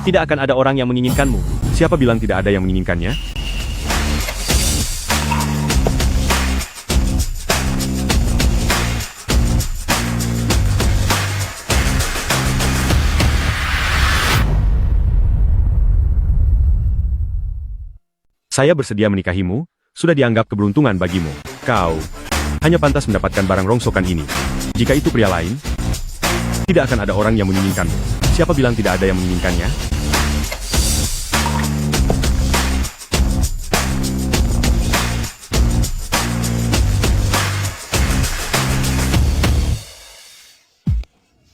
tidak akan ada orang yang menginginkanmu. Siapa bilang tidak ada yang menginginkannya? Saya bersedia menikahimu, sudah dianggap keberuntungan bagimu. Kau hanya pantas mendapatkan barang rongsokan ini. Jika itu pria lain, tidak akan ada orang yang menginginkanmu. Siapa bilang tidak ada yang menginginkannya?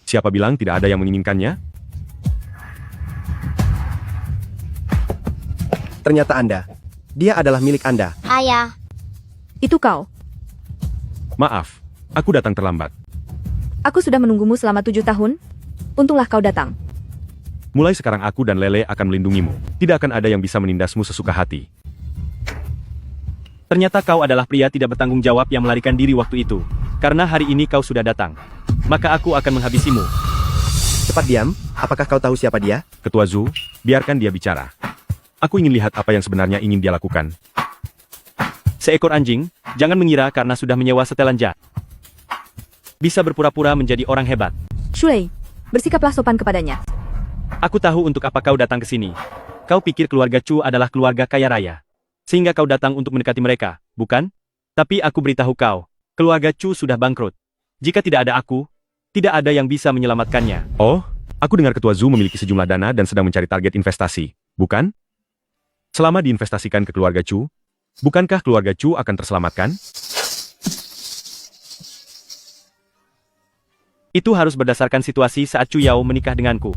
Siapa bilang tidak ada yang menginginkannya? Ternyata Anda. Dia adalah milik Anda. Ayah. Itu kau. Maaf, aku datang terlambat. Aku sudah menunggumu selama 7 tahun. Untunglah kau datang. Mulai sekarang aku dan Lele akan melindungimu. Tidak akan ada yang bisa menindasmu sesuka hati. Ternyata kau adalah pria tidak bertanggung jawab yang melarikan diri waktu itu. Karena hari ini kau sudah datang. Maka aku akan menghabisimu. Cepat diam, apakah kau tahu siapa dia? Ketua Zhu, biarkan dia bicara. Aku ingin lihat apa yang sebenarnya ingin dia lakukan. Seekor anjing, jangan mengira karena sudah menyewa setelan jahat bisa berpura-pura menjadi orang hebat. Shulei, bersikaplah sopan kepadanya. Aku tahu untuk apa kau datang ke sini. Kau pikir keluarga Chu adalah keluarga kaya raya. Sehingga kau datang untuk mendekati mereka, bukan? Tapi aku beritahu kau, keluarga Chu sudah bangkrut. Jika tidak ada aku, tidak ada yang bisa menyelamatkannya. Oh, aku dengar Ketua Zhu memiliki sejumlah dana dan sedang mencari target investasi, bukan? Selama diinvestasikan ke keluarga Chu, bukankah keluarga Chu akan terselamatkan? Itu harus berdasarkan situasi saat Chu Yao menikah denganku.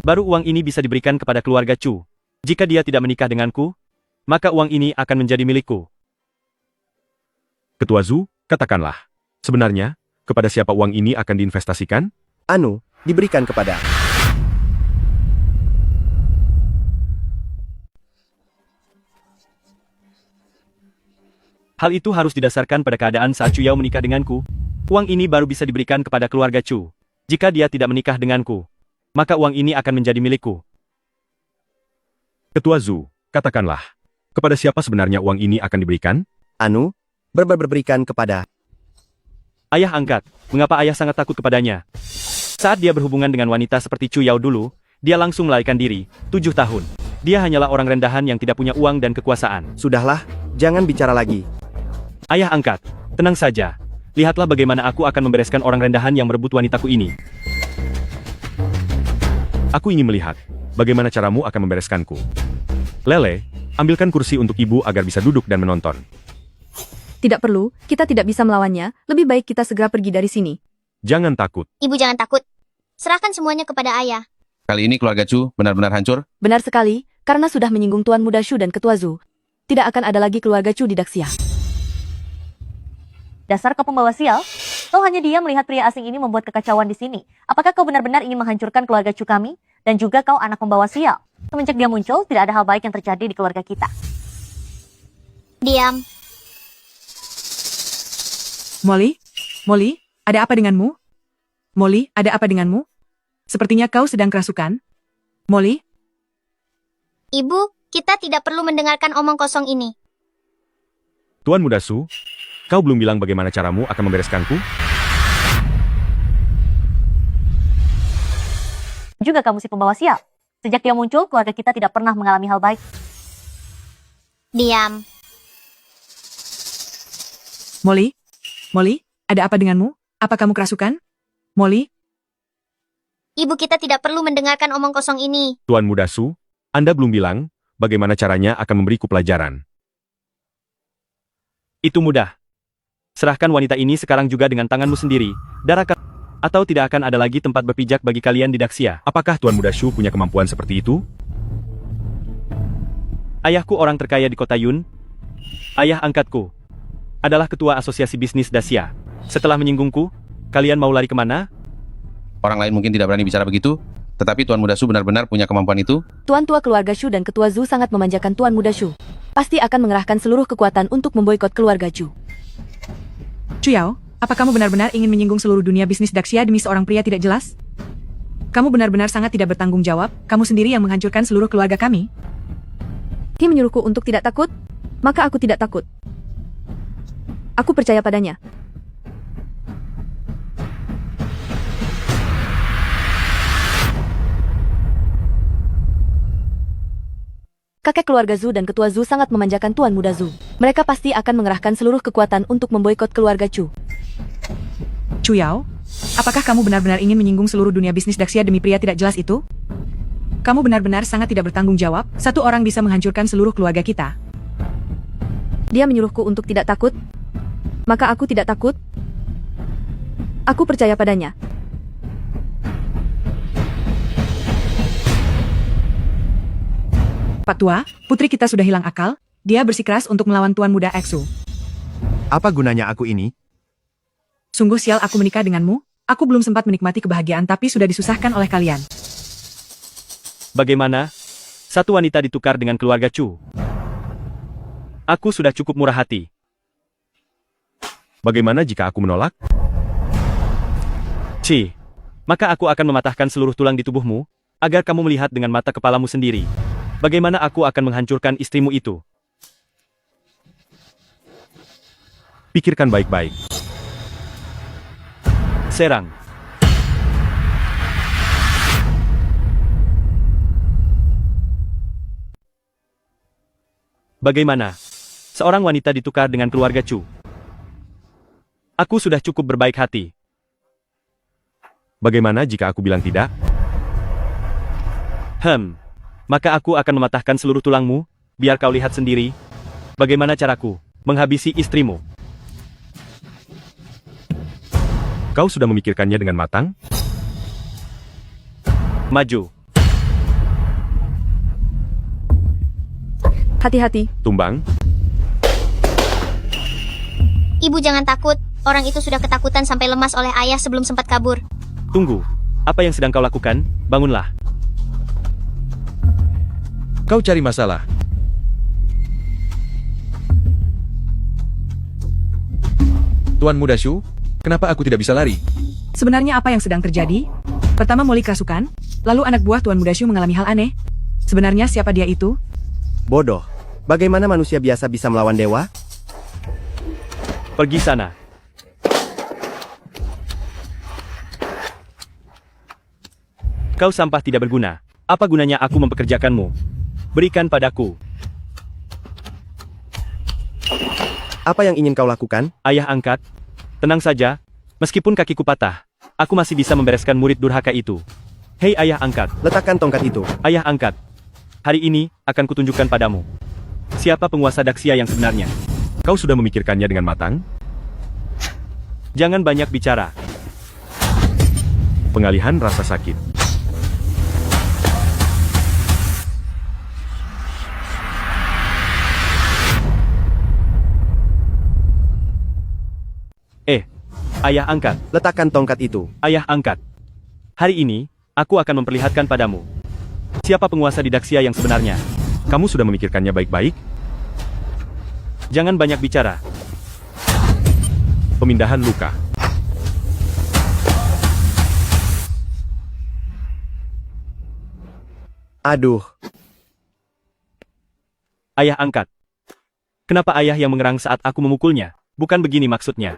Baru uang ini bisa diberikan kepada keluarga Chu. Jika dia tidak menikah denganku, maka uang ini akan menjadi milikku. Ketua Zhu, katakanlah. Sebenarnya, kepada siapa uang ini akan diinvestasikan? Anu, diberikan kepada... Hal itu harus didasarkan pada keadaan saat Chu Yao menikah denganku. Uang ini baru bisa diberikan kepada keluarga Chu. Jika dia tidak menikah denganku, maka uang ini akan menjadi milikku. Ketua Zhu, katakanlah. Kepada siapa sebenarnya uang ini akan diberikan? Anu, berberikan kepada... Ayah angkat, mengapa ayah sangat takut kepadanya? Saat dia berhubungan dengan wanita seperti Chu Yao dulu, dia langsung melarikan diri, 7 tahun. Dia hanyalah orang rendahan yang tidak punya uang dan kekuasaan. Sudahlah, jangan bicara lagi. Ayah angkat, tenang saja. Lihatlah bagaimana aku akan membereskan orang rendahan yang merebut wanitaku ini. Aku ingin melihat bagaimana caramu akan membereskanku. Lele, ambilkan kursi untuk ibu agar bisa duduk dan menonton. Tidak perlu, kita tidak bisa melawannya. Lebih baik kita segera pergi dari sini. Jangan takut. Ibu jangan takut. Serahkan semuanya kepada ayah. Kali ini keluarga Chu benar-benar hancur. Benar sekali, karena sudah menyinggung Tuan Muda Shu dan Ketua Zhu. Tidak akan ada lagi keluarga Chu di Daxia. Dasar kau pembawa sial, kau hanya diam melihat pria asing ini membuat kekacauan di sini. Apakah kau benar-benar ingin menghancurkan keluarga Chu kami? Dan juga kau anak pembawa sial. Semenjak dia muncul, tidak ada hal baik yang terjadi di keluarga kita. Diam. Molly, ada apa denganmu? Molly, ada apa denganmu? Sepertinya kau sedang kerasukan. Molly? Ibu, Kita tidak perlu mendengarkan omong kosong ini. Tuan Muda Su, kau belum bilang bagaimana caramu akan membereskanku? Juga kamu si pembawa sial. Sejak dia muncul, keluarga kita tidak pernah mengalami hal baik. Diam. Molly? Molly, ada apa denganmu? Apa kamu kerasukan? Molly? Ibu kita tidak perlu mendengarkan omong kosong ini. Tuan Muda Su, Anda belum bilang bagaimana caranya akan memberiku pelajaran. Itu mudah. Serahkan wanita ini sekarang juga dengan tanganmu sendiri, atau tidak akan ada lagi tempat berpijak bagi kalian di Daxia. Apakah Tuan Muda Shu punya kemampuan seperti itu? Ayahku orang terkaya di kota Yun. Ayah angkatku adalah ketua asosiasi bisnis Daxia. Setelah menyinggungku, kalian mau lari kemana? Orang lain mungkin tidak berani bicara begitu, tetapi Tuan Muda Su benar-benar punya kemampuan itu. Tuan tua keluarga Shu dan ketua Zhu sangat memanjakan Tuan Muda Shu. Pasti akan mengerahkan seluruh kekuatan untuk memboikot keluarga Chu. Chuyao, apa kamu benar-benar ingin menyinggung seluruh dunia bisnis Daxia demi seorang pria tidak jelas? Kamu benar-benar sangat tidak bertanggung jawab, kamu sendiri yang menghancurkan seluruh keluarga kami. Dia menyuruhku untuk tidak takut, maka aku tidak takut. Aku percaya padanya. Kakek keluarga Zhu dan ketua Zhu sangat memanjakan Tuan Muda Zhu. Mereka pasti akan mengerahkan seluruh kekuatan untuk memboikot keluarga Chu. Chuyao, apakah kamu benar-benar ingin menyinggung seluruh dunia bisnis Daxia demi pria tidak jelas itu? Kamu benar-benar sangat tidak bertanggung jawab, satu orang bisa menghancurkan seluruh keluarga kita. Dia menyuruhku untuk tidak takut, maka aku tidak takut. Aku percaya padanya. Pak Tua, putri kita sudah hilang akal, dia bersikeras untuk melawan Tuan Muda Exu. Apa gunanya aku ini? Sungguh sial aku menikah denganmu, aku belum sempat menikmati kebahagiaan tapi sudah disusahkan oleh kalian. Bagaimana? Satu wanita ditukar dengan keluarga Chu. Aku sudah cukup murah hati. Bagaimana jika aku menolak? Maka aku akan mematahkan seluruh tulang di tubuhmu, agar kamu melihat dengan mata kepalamu sendiri. Bagaimana aku akan menghancurkan istrimu itu? Pikirkan baik-baik. Serang. Bagaimana? Seorang wanita ditukar dengan keluarga Chu. Aku sudah cukup berbaik hati. Bagaimana jika aku bilang tidak? Maka aku akan mematahkan seluruh tulangmu, biar kau lihat sendiri bagaimana caraku menghabisi istrimu. Kau sudah memikirkannya dengan matang? Maju. Hati-hati. Tumbang. Ibu jangan takut, orang itu sudah ketakutan sampai lemas oleh ayah sebelum sempat kabur. Tunggu, apa yang sedang kau lakukan? Bangunlah. Kau cari masalah. Tuan Muda Shu, kenapa aku tidak bisa lari? Sebenarnya apa yang sedang terjadi? Pertama Molly kerasukan, lalu anak buah Tuan Muda Shu mengalami hal aneh. Sebenarnya siapa dia itu? Bodoh. Bagaimana manusia biasa bisa melawan dewa? Pergi sana. Kau sampah tidak berguna. Apa gunanya aku mempekerjakanmu? Berikan padaku. Apa yang ingin kau lakukan? Ayah angkat. Tenang saja. Meskipun kakiku patah, aku masih bisa membereskan murid durhaka itu. Hei ayah angkat. Letakkan tongkat itu. Ayah angkat. Hari ini, akan kutunjukkan padamu. Siapa penguasa Daxia yang sebenarnya? Kau sudah memikirkannya dengan matang? Jangan banyak bicara. Pengalihan rasa sakit. Ayah angkat. Letakkan tongkat itu. Ayah angkat. Hari ini, aku akan memperlihatkan padamu. Siapa penguasa di Daxia yang sebenarnya? Kamu sudah memikirkannya baik-baik? Jangan banyak bicara. Pemindahan luka. Aduh. Ayah angkat. Kenapa ayah yang mengerang saat aku memukulnya? Bukan begini maksudnya.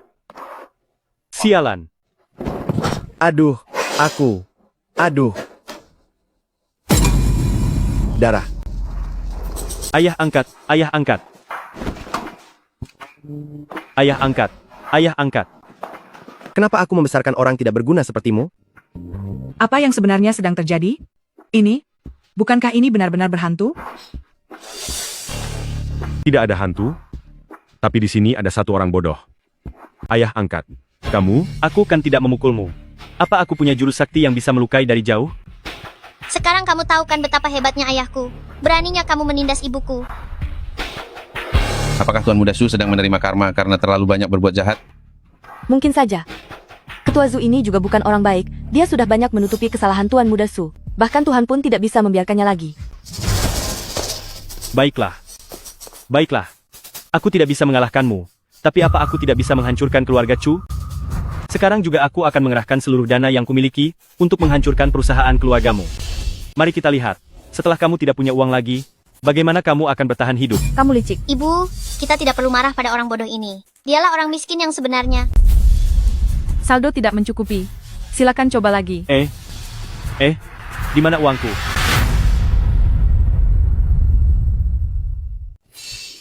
Sialan. Aduh, aduh. Darah. Ayah angkat, ayah angkat. Ayah angkat, ayah angkat. Kenapa aku membesarkan orang tidak berguna sepertimu? Apa yang sebenarnya sedang terjadi? Ini? Bukankah ini benar-benar berhantu? Tidak ada hantu, tapi di sini ada satu orang bodoh. Ayah angkat. Kamu? Aku kan tidak memukulmu. Apa aku punya jurus sakti yang bisa melukai dari jauh? Sekarang kamu tahu kan betapa hebatnya ayahku. Beraninya kamu menindas ibuku. Apakah Tuan Muda Su sedang menerima karma karena terlalu banyak berbuat jahat? Mungkin saja. Ketua Zu ini juga bukan orang baik. Dia sudah banyak menutupi kesalahan Tuan Muda Su. Bahkan Tuhan pun tidak bisa membiarkannya lagi. Baiklah. Baiklah. Aku tidak bisa mengalahkanmu. Tapi apa aku tidak bisa menghancurkan keluarga Chu? Sekarang juga aku akan mengerahkan seluruh dana yang kumiliki untuk menghancurkan perusahaan keluargamu. Mari kita lihat. Setelah kamu tidak punya uang lagi, bagaimana kamu akan bertahan hidup? Kamu licik. Ibu, kita tidak perlu marah pada orang bodoh ini. Dialah orang miskin yang sebenarnya. Saldo tidak mencukupi. Silakan coba lagi. Di mana uangku?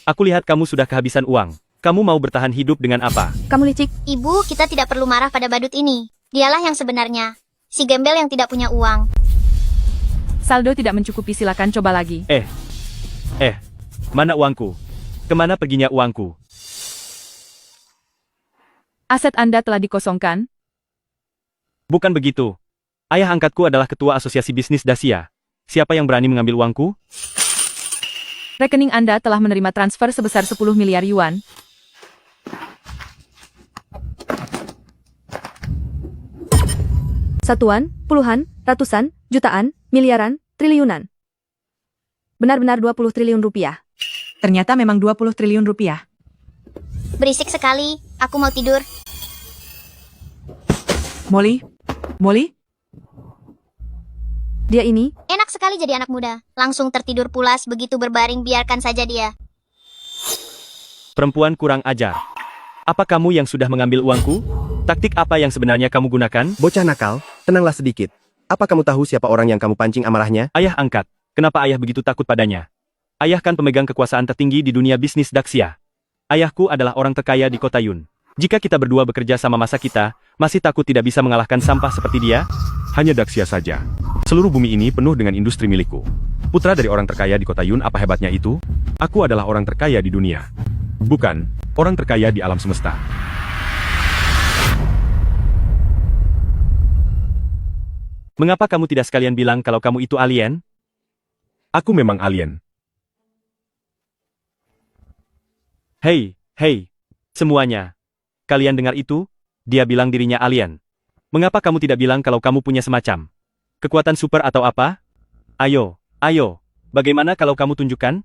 Aku lihat kamu sudah kehabisan uang. Kamu mau bertahan hidup dengan apa? Kamu licik. Ibu, kita tidak perlu marah pada badut ini. Dialah yang sebenarnya. Si gembel yang tidak punya uang. Saldo tidak mencukupi, silakan coba lagi. Mana uangku? Kemana perginya uangku? Aset Anda telah dikosongkan. Bukan begitu. Ayah angkatku adalah ketua asosiasi bisnis Dacia. Siapa yang berani mengambil uangku? Rekening Anda telah menerima transfer sebesar 10 miliar yuan. Satuan, puluhan, ratusan, jutaan, miliaran, triliunan. Benar-benar 20 triliun rupiah. Ternyata memang 20 triliun rupiah. Berisik sekali. Aku mau tidur. Molly? Dia ini, Enak sekali jadi anak muda. Langsung tertidur pulas begitu berbaring, biarkan saja dia. Perempuan kurang ajar. Apa kamu yang sudah mengambil uangku? Taktik apa yang sebenarnya kamu gunakan? Bocah nakal, tenanglah sedikit. Apa kamu tahu siapa orang yang kamu pancing amarahnya? Ayah angkat. Kenapa ayah begitu takut padanya? Ayah kan pemegang kekuasaan tertinggi di dunia bisnis Dacia. Ayahku adalah orang terkaya di kota Yun. Jika kita berdua bekerja sama masa kita, masih takut tidak bisa mengalahkan sampah seperti dia? Hanya Daxia saja. Seluruh bumi ini penuh dengan industri milikku. Putra dari orang terkaya di kota Yun, apa hebatnya itu? Aku adalah orang terkaya di dunia. Bukan, orang terkaya di alam semesta. Mengapa kamu tidak sekalian bilang kalau kamu itu alien? Aku memang alien. Hei, semuanya. Kalian dengar itu? Dia bilang dirinya alien. Mengapa kamu tidak bilang kalau kamu punya semacam kekuatan super atau apa? Ayo. Bagaimana kalau kamu tunjukkan?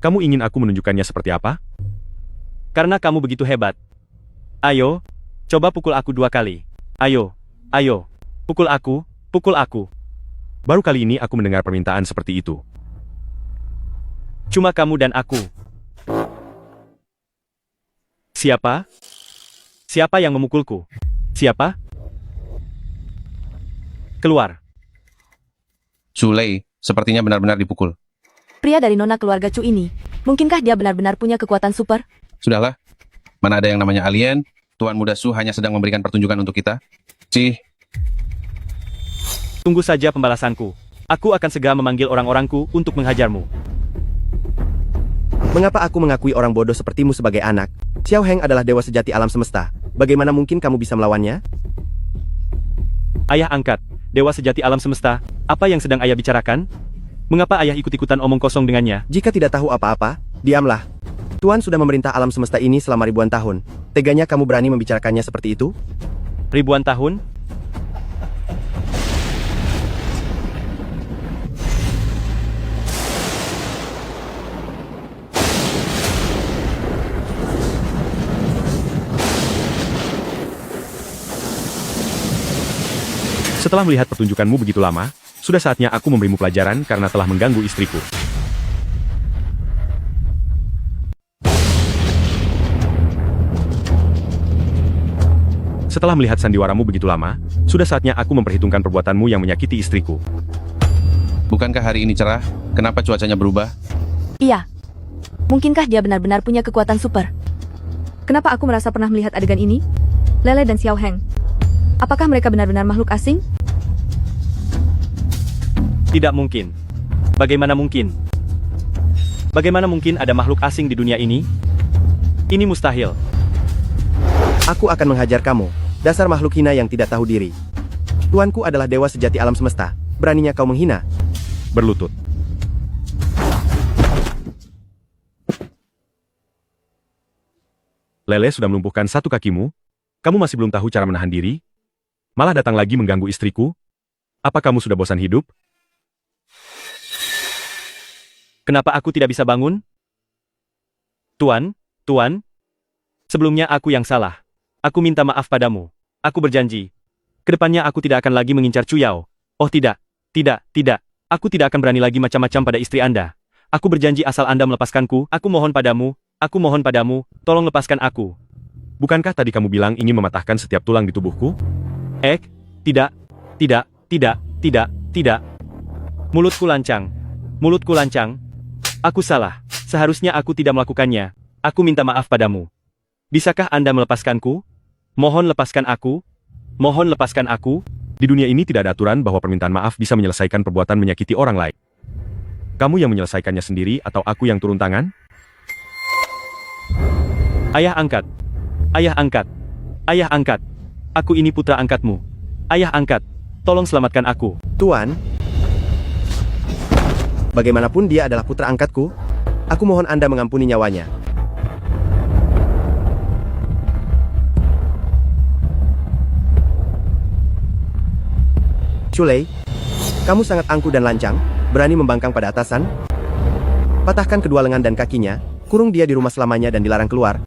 Kamu ingin aku menunjukkannya seperti apa? Karena kamu begitu hebat. Ayo, coba pukul aku 2 kali. Ayo. Pukul aku. Baru kali ini aku mendengar permintaan seperti itu. Cuma kamu dan aku. Siapa? Siapa yang memukulku? Siapa? Keluar. Zulei, sepertinya benar-benar dipukul. pria dari nona keluarga Chu ini. Mungkinkah dia benar-benar punya kekuatan super? Sudahlah. Mana ada yang namanya alien? Tuan Muda Su hanya sedang memberikan pertunjukan untuk kita. Tunggu saja pembalasanku. Aku akan segera memanggil orang-orangku untuk menghajarmu. Mengapa aku mengakui orang bodoh sepertimu sebagai anak? Xiao Heng adalah dewa sejati alam semesta. Bagaimana mungkin kamu bisa melawannya? Ayah angkat, dewa sejati alam semesta, apa yang sedang ayah bicarakan? Mengapa ayah ikut-ikutan omong kosong dengannya? Jika tidak tahu apa-apa, diamlah. Tuan sudah memerintah alam semesta ini selama ribuan tahun. Teganya kamu berani membicarakannya seperti itu? Ribuan tahun? Setelah melihat pertunjukanmu begitu lama, sudah saatnya aku memberimu pelajaran karena telah mengganggu istriku. Setelah melihat sandiwaramu begitu lama, sudah saatnya aku memperhitungkan perbuatanmu yang menyakiti istriku. Bukankah hari ini cerah? Kenapa cuacanya berubah? Iya. Mungkinkah dia benar-benar punya kekuatan super? Kenapa aku merasa pernah melihat adegan ini? Lele dan Xiao Heng. Apakah mereka benar-benar makhluk asing? Tidak mungkin. Bagaimana mungkin? Bagaimana mungkin ada makhluk asing di dunia ini? Ini mustahil. Aku akan menghajar kamu, dasar makhluk hina yang tidak tahu diri. Tuanku adalah dewa sejati alam semesta. Beraninya kau menghina? Berlutut. Lele sudah melumpuhkan satu kakimu. Kamu masih belum tahu cara menahan diri? Malah datang lagi mengganggu istriku? Apa kamu sudah bosan hidup? Kenapa aku tidak bisa bangun? Tuan, sebelumnya aku yang salah. Aku minta maaf padamu. Aku berjanji. Kedepannya aku tidak akan lagi mengincar Cuyao. Oh tidak. Aku tidak akan berani lagi macam-macam pada istri Anda. Aku berjanji asal Anda melepaskanku. Aku mohon padamu, tolong lepaskan aku. Bukankah tadi kamu bilang ingin mematahkan setiap tulang di tubuhku? Tidak. Mulutku lancang. Aku salah. Seharusnya aku tidak melakukannya. Aku minta maaf padamu. Bisakah Anda melepaskanku? Mohon lepaskan aku. Di dunia ini tidak ada aturan bahwa permintaan maaf bisa menyelesaikan perbuatan menyakiti orang lain. Kamu yang menyelesaikannya sendiri atau aku yang turun tangan? Ayah angkat. Aku ini putra angkatmu. Ayah angkat. Tolong selamatkan aku. Tuan, bagaimanapun dia adalah putra angkatku, aku mohon Anda mengampuni nyawanya. Shulei, kamu sangat angkuh dan lancang, berani membangkang pada atasan. Patahkan kedua lengan dan kakinya, kurung dia di rumah selamanya dan dilarang keluar.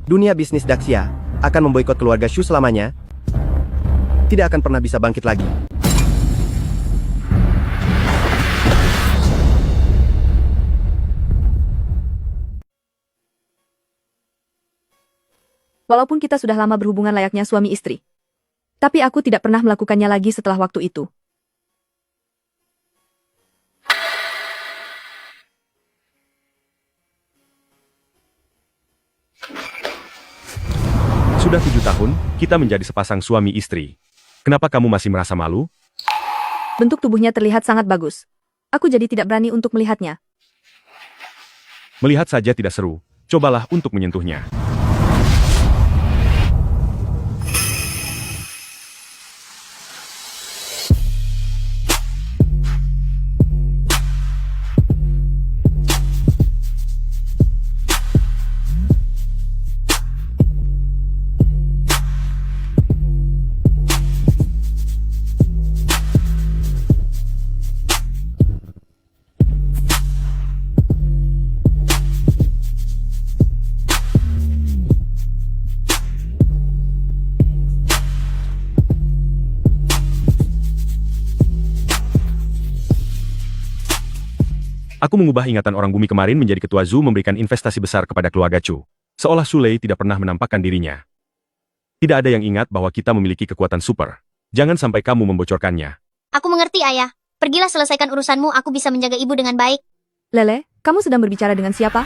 Dunia bisnis Daxia akan memboikot keluarga Shu selamanya. Tidak akan pernah bisa bangkit lagi. Walaupun kita sudah lama berhubungan layaknya suami istri. Tapi aku tidak pernah melakukannya lagi setelah waktu itu. Sudah 7 tahun, kita menjadi sepasang suami istri. Kenapa kamu masih merasa malu? Bentuk tubuhnya terlihat sangat bagus. Aku jadi tidak berani untuk melihatnya. Melihat saja tidak seru. Cobalah untuk menyentuhnya. Aku mengubah ingatan orang bumi kemarin menjadi ketua Zhu memberikan investasi besar kepada keluarga Chu. Seolah Shulei tidak pernah menampakkan dirinya. Tidak ada yang ingat bahwa kita memiliki kekuatan super. Jangan sampai kamu membocorkannya. Aku mengerti, Ayah. Pergilah selesaikan urusanmu, aku bisa menjaga ibu dengan baik. Lele, kamu sedang berbicara dengan siapa?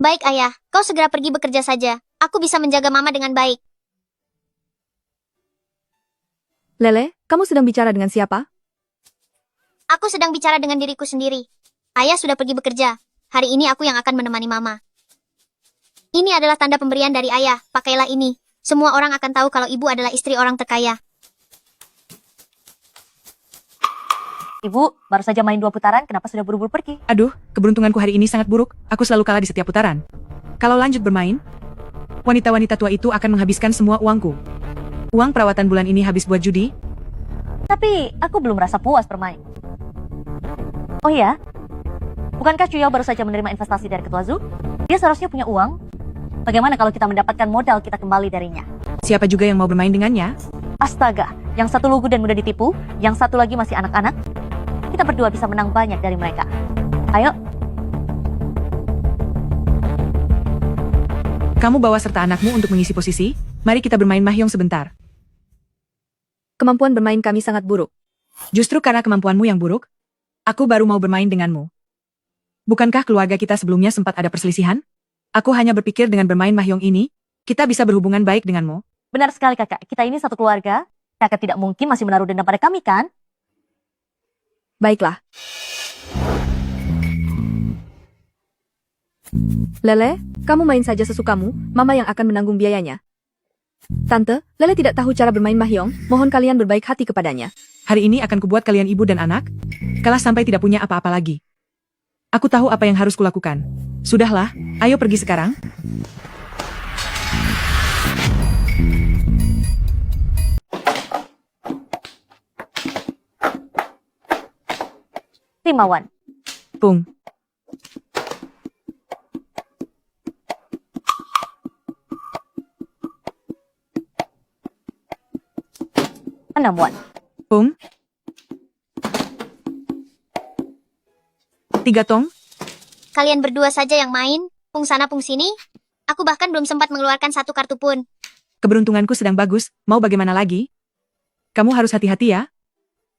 Baik, Ayah. Kau segera pergi bekerja saja. Aku bisa menjaga Mama dengan baik. Lele, kamu sedang bicara dengan siapa? Aku sedang bicara dengan diriku sendiri. Ayah sudah pergi bekerja. Hari ini aku yang akan menemani Mama. Ini adalah tanda pemberian dari Ayah. Pakailah ini. Semua orang akan tahu kalau ibu adalah istri orang terkaya. Ibu, baru saja main 2 putaran, kenapa sudah buru-buru pergi? Aduh, keberuntunganku hari ini sangat buruk. Aku selalu kalah di setiap putaran. Kalau lanjut bermain, wanita-wanita tua itu akan menghabiskan semua uangku. Uang perawatan bulan ini habis buat judi. Tapi, aku belum merasa puas bermain. Oh ya? Bukankah Cuyao baru saja menerima investasi dari Ketua Zhu? Dia seharusnya punya uang. Bagaimana kalau kita mendapatkan modal kita kembali darinya? Siapa juga yang mau bermain dengannya? Astaga, yang satu lugu dan mudah ditipu, yang satu lagi masih anak-anak. Kita berdua bisa menang banyak dari mereka. Ayo. Kamu bawa serta anakmu untuk mengisi posisi, mari kita bermain mahjong sebentar. Kemampuan bermain kami sangat buruk. Justru karena kemampuanmu yang buruk, aku baru mau bermain denganmu. Bukankah keluarga kita sebelumnya sempat ada perselisihan? Aku hanya berpikir dengan bermain mahjong ini, kita bisa berhubungan baik denganmu. Benar sekali kakak, kita ini satu keluarga. Kakak tidak mungkin masih menaruh dendam pada kami kan? Baiklah. Lele, kamu main saja sesukamu, Mama yang akan menanggung biayanya. Tante, Lele tidak tahu cara bermain mahjong, mohon kalian berbaik hati kepadanya. Hari ini akan kubuat kalian ibu dan anak, kalah sampai tidak punya apa-apa lagi. Aku tahu apa yang harus kulakukan. Sudahlah, ayo pergi sekarang. Rimawan. Pung. Wan. Pung. 3 tong. Kalian berdua saja yang main, pung sana pung sini. Aku bahkan belum sempat mengeluarkan satu kartu pun. Keberuntunganku sedang bagus, mau bagaimana lagi? Kamu harus hati-hati ya.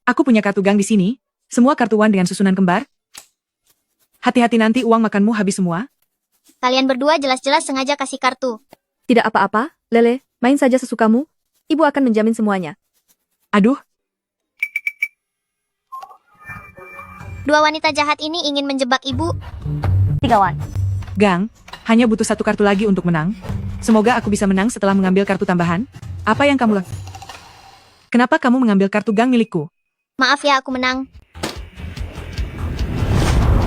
Aku punya kartu gang di sini, semua kartu wan dengan susunan kembar. Hati-hati nanti uang makanmu habis semua. Kalian berdua jelas-jelas sengaja kasih kartu. Tidak apa-apa, Lele, main saja sesukamu. Ibu akan menjamin semuanya. Aduh. Dua wanita jahat ini ingin menjebak ibu. 3 wan. Gang, hanya butuh satu kartu lagi untuk menang. Semoga aku bisa menang setelah mengambil kartu tambahan. Apa yang kamu lakukan? Kenapa kamu mengambil kartu gang milikku? Maaf ya aku menang.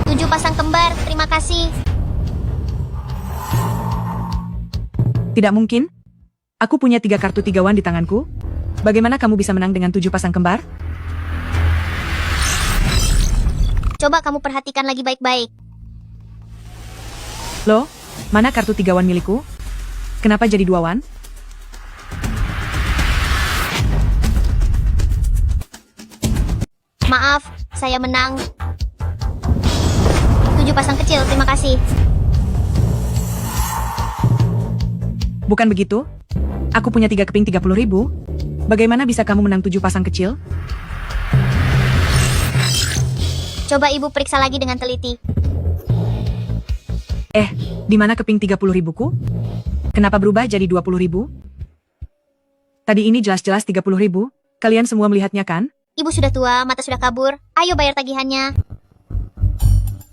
7 pasang kembar, terima kasih. Tidak mungkin. Aku punya 3 kartu 3 wan di tanganku. Bagaimana kamu bisa menang dengan 7 pasang kembar? Coba kamu perhatikan lagi baik-baik. Loh, mana kartu 3 wan milikku? Kenapa jadi 2 wan? Maaf, saya menang. 7 pasang kecil, terima kasih. Bukan begitu? Aku punya 3 keping 30.000. Bagaimana bisa kamu menang 7 pasang kecil? Coba ibu periksa lagi dengan teliti. Di mana keping 30.000-ku? Kenapa berubah jadi 20.000? Tadi ini jelas-jelas 30.000. Kalian semua melihatnya kan? Ibu sudah tua, mata sudah kabur. Ayo bayar tagihannya.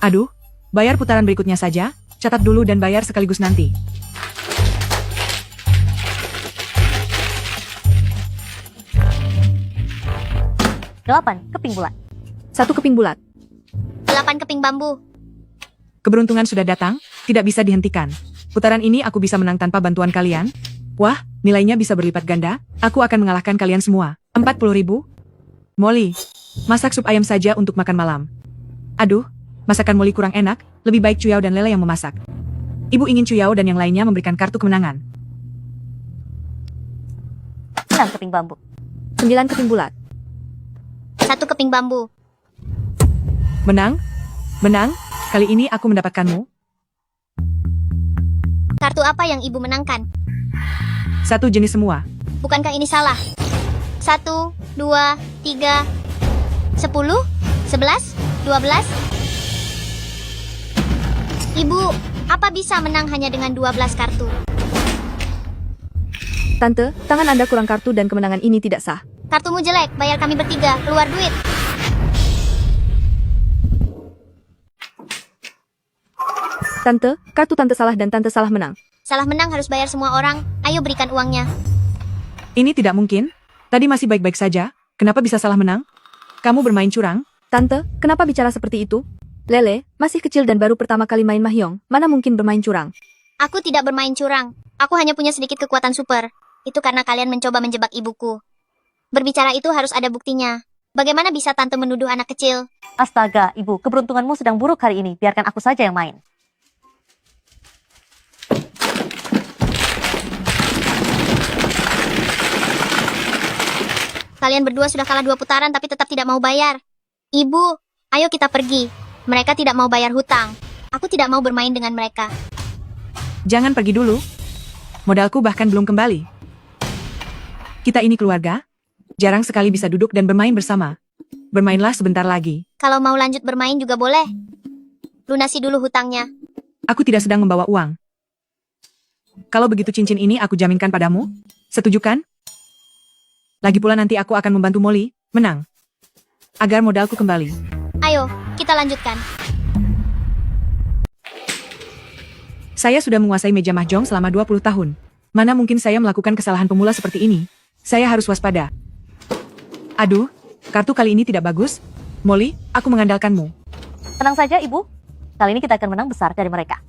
Aduh, bayar putaran berikutnya saja. Catat dulu dan bayar sekaligus nanti. Delapan keping bulat. 1 keping bulat. 8 keping bambu. Keberuntungan sudah datang, tidak bisa dihentikan. Putaran ini aku bisa menang tanpa bantuan kalian. Wah, nilainya bisa berlipat ganda. Aku akan mengalahkan kalian semua. 40.000. Molly, masak sup ayam saja untuk makan malam. Aduh, masakan Molly kurang enak. Lebih baik Cuyao dan Lele yang memasak. Ibu ingin Cuyao dan yang lainnya memberikan kartu kemenangan. 6 keping bambu. 9 keping bulat. 1 keping bambu. Menang? Menang? Kali ini aku mendapatkanmu. Kartu apa yang ibu menangkan? 1 jenis semua. Bukankah ini salah? 1, 2, 3, 10, 11, 12. Ibu, apa bisa menang hanya dengan 12 kartu? Tante, tangan Anda kurang kartu dan kemenangan ini tidak sah. Kartumu jelek, bayar kami bertiga, keluar duit. Tante, kartu Tante salah dan Tante salah menang. Salah menang harus bayar semua orang, ayo berikan uangnya. Ini tidak mungkin. Tadi masih baik-baik saja. Kenapa bisa salah menang? Kamu bermain curang? Tante, kenapa bicara seperti itu? Lele, masih kecil dan baru pertama kali main mahjong, mana mungkin bermain curang? Aku tidak bermain curang. Aku hanya punya sedikit kekuatan super. Itu karena kalian mencoba menjebak ibuku. Berbicara itu harus ada buktinya. Bagaimana bisa tante menuduh anak kecil? Astaga, ibu, keberuntunganmu sedang buruk hari ini. Biarkan aku saja yang main. Kalian berdua sudah kalah 2 putaran tapi tetap tidak mau bayar. Ibu, ayo kita pergi. Mereka tidak mau bayar hutang. Aku tidak mau bermain dengan mereka. Jangan pergi dulu. Modalku bahkan belum kembali. Kita ini keluarga. Jarang sekali bisa duduk dan bermain bersama. Bermainlah sebentar lagi. Kalau mau lanjut bermain juga boleh. Lunasi dulu hutangnya. Aku tidak sedang membawa uang. Kalau begitu cincin ini aku jaminkan padamu. Setuju kan? Lagi pula nanti aku akan membantu Molly menang. Agar modalku kembali. Ayo, kita lanjutkan. Saya sudah menguasai meja mahjong selama 20 tahun. Mana mungkin saya melakukan kesalahan pemula seperti ini? Saya harus waspada. Aduh, kartu kali ini tidak bagus. Molly, aku mengandalkanmu. Tenang saja, Ibu. Kali ini kita akan menang besar dari mereka.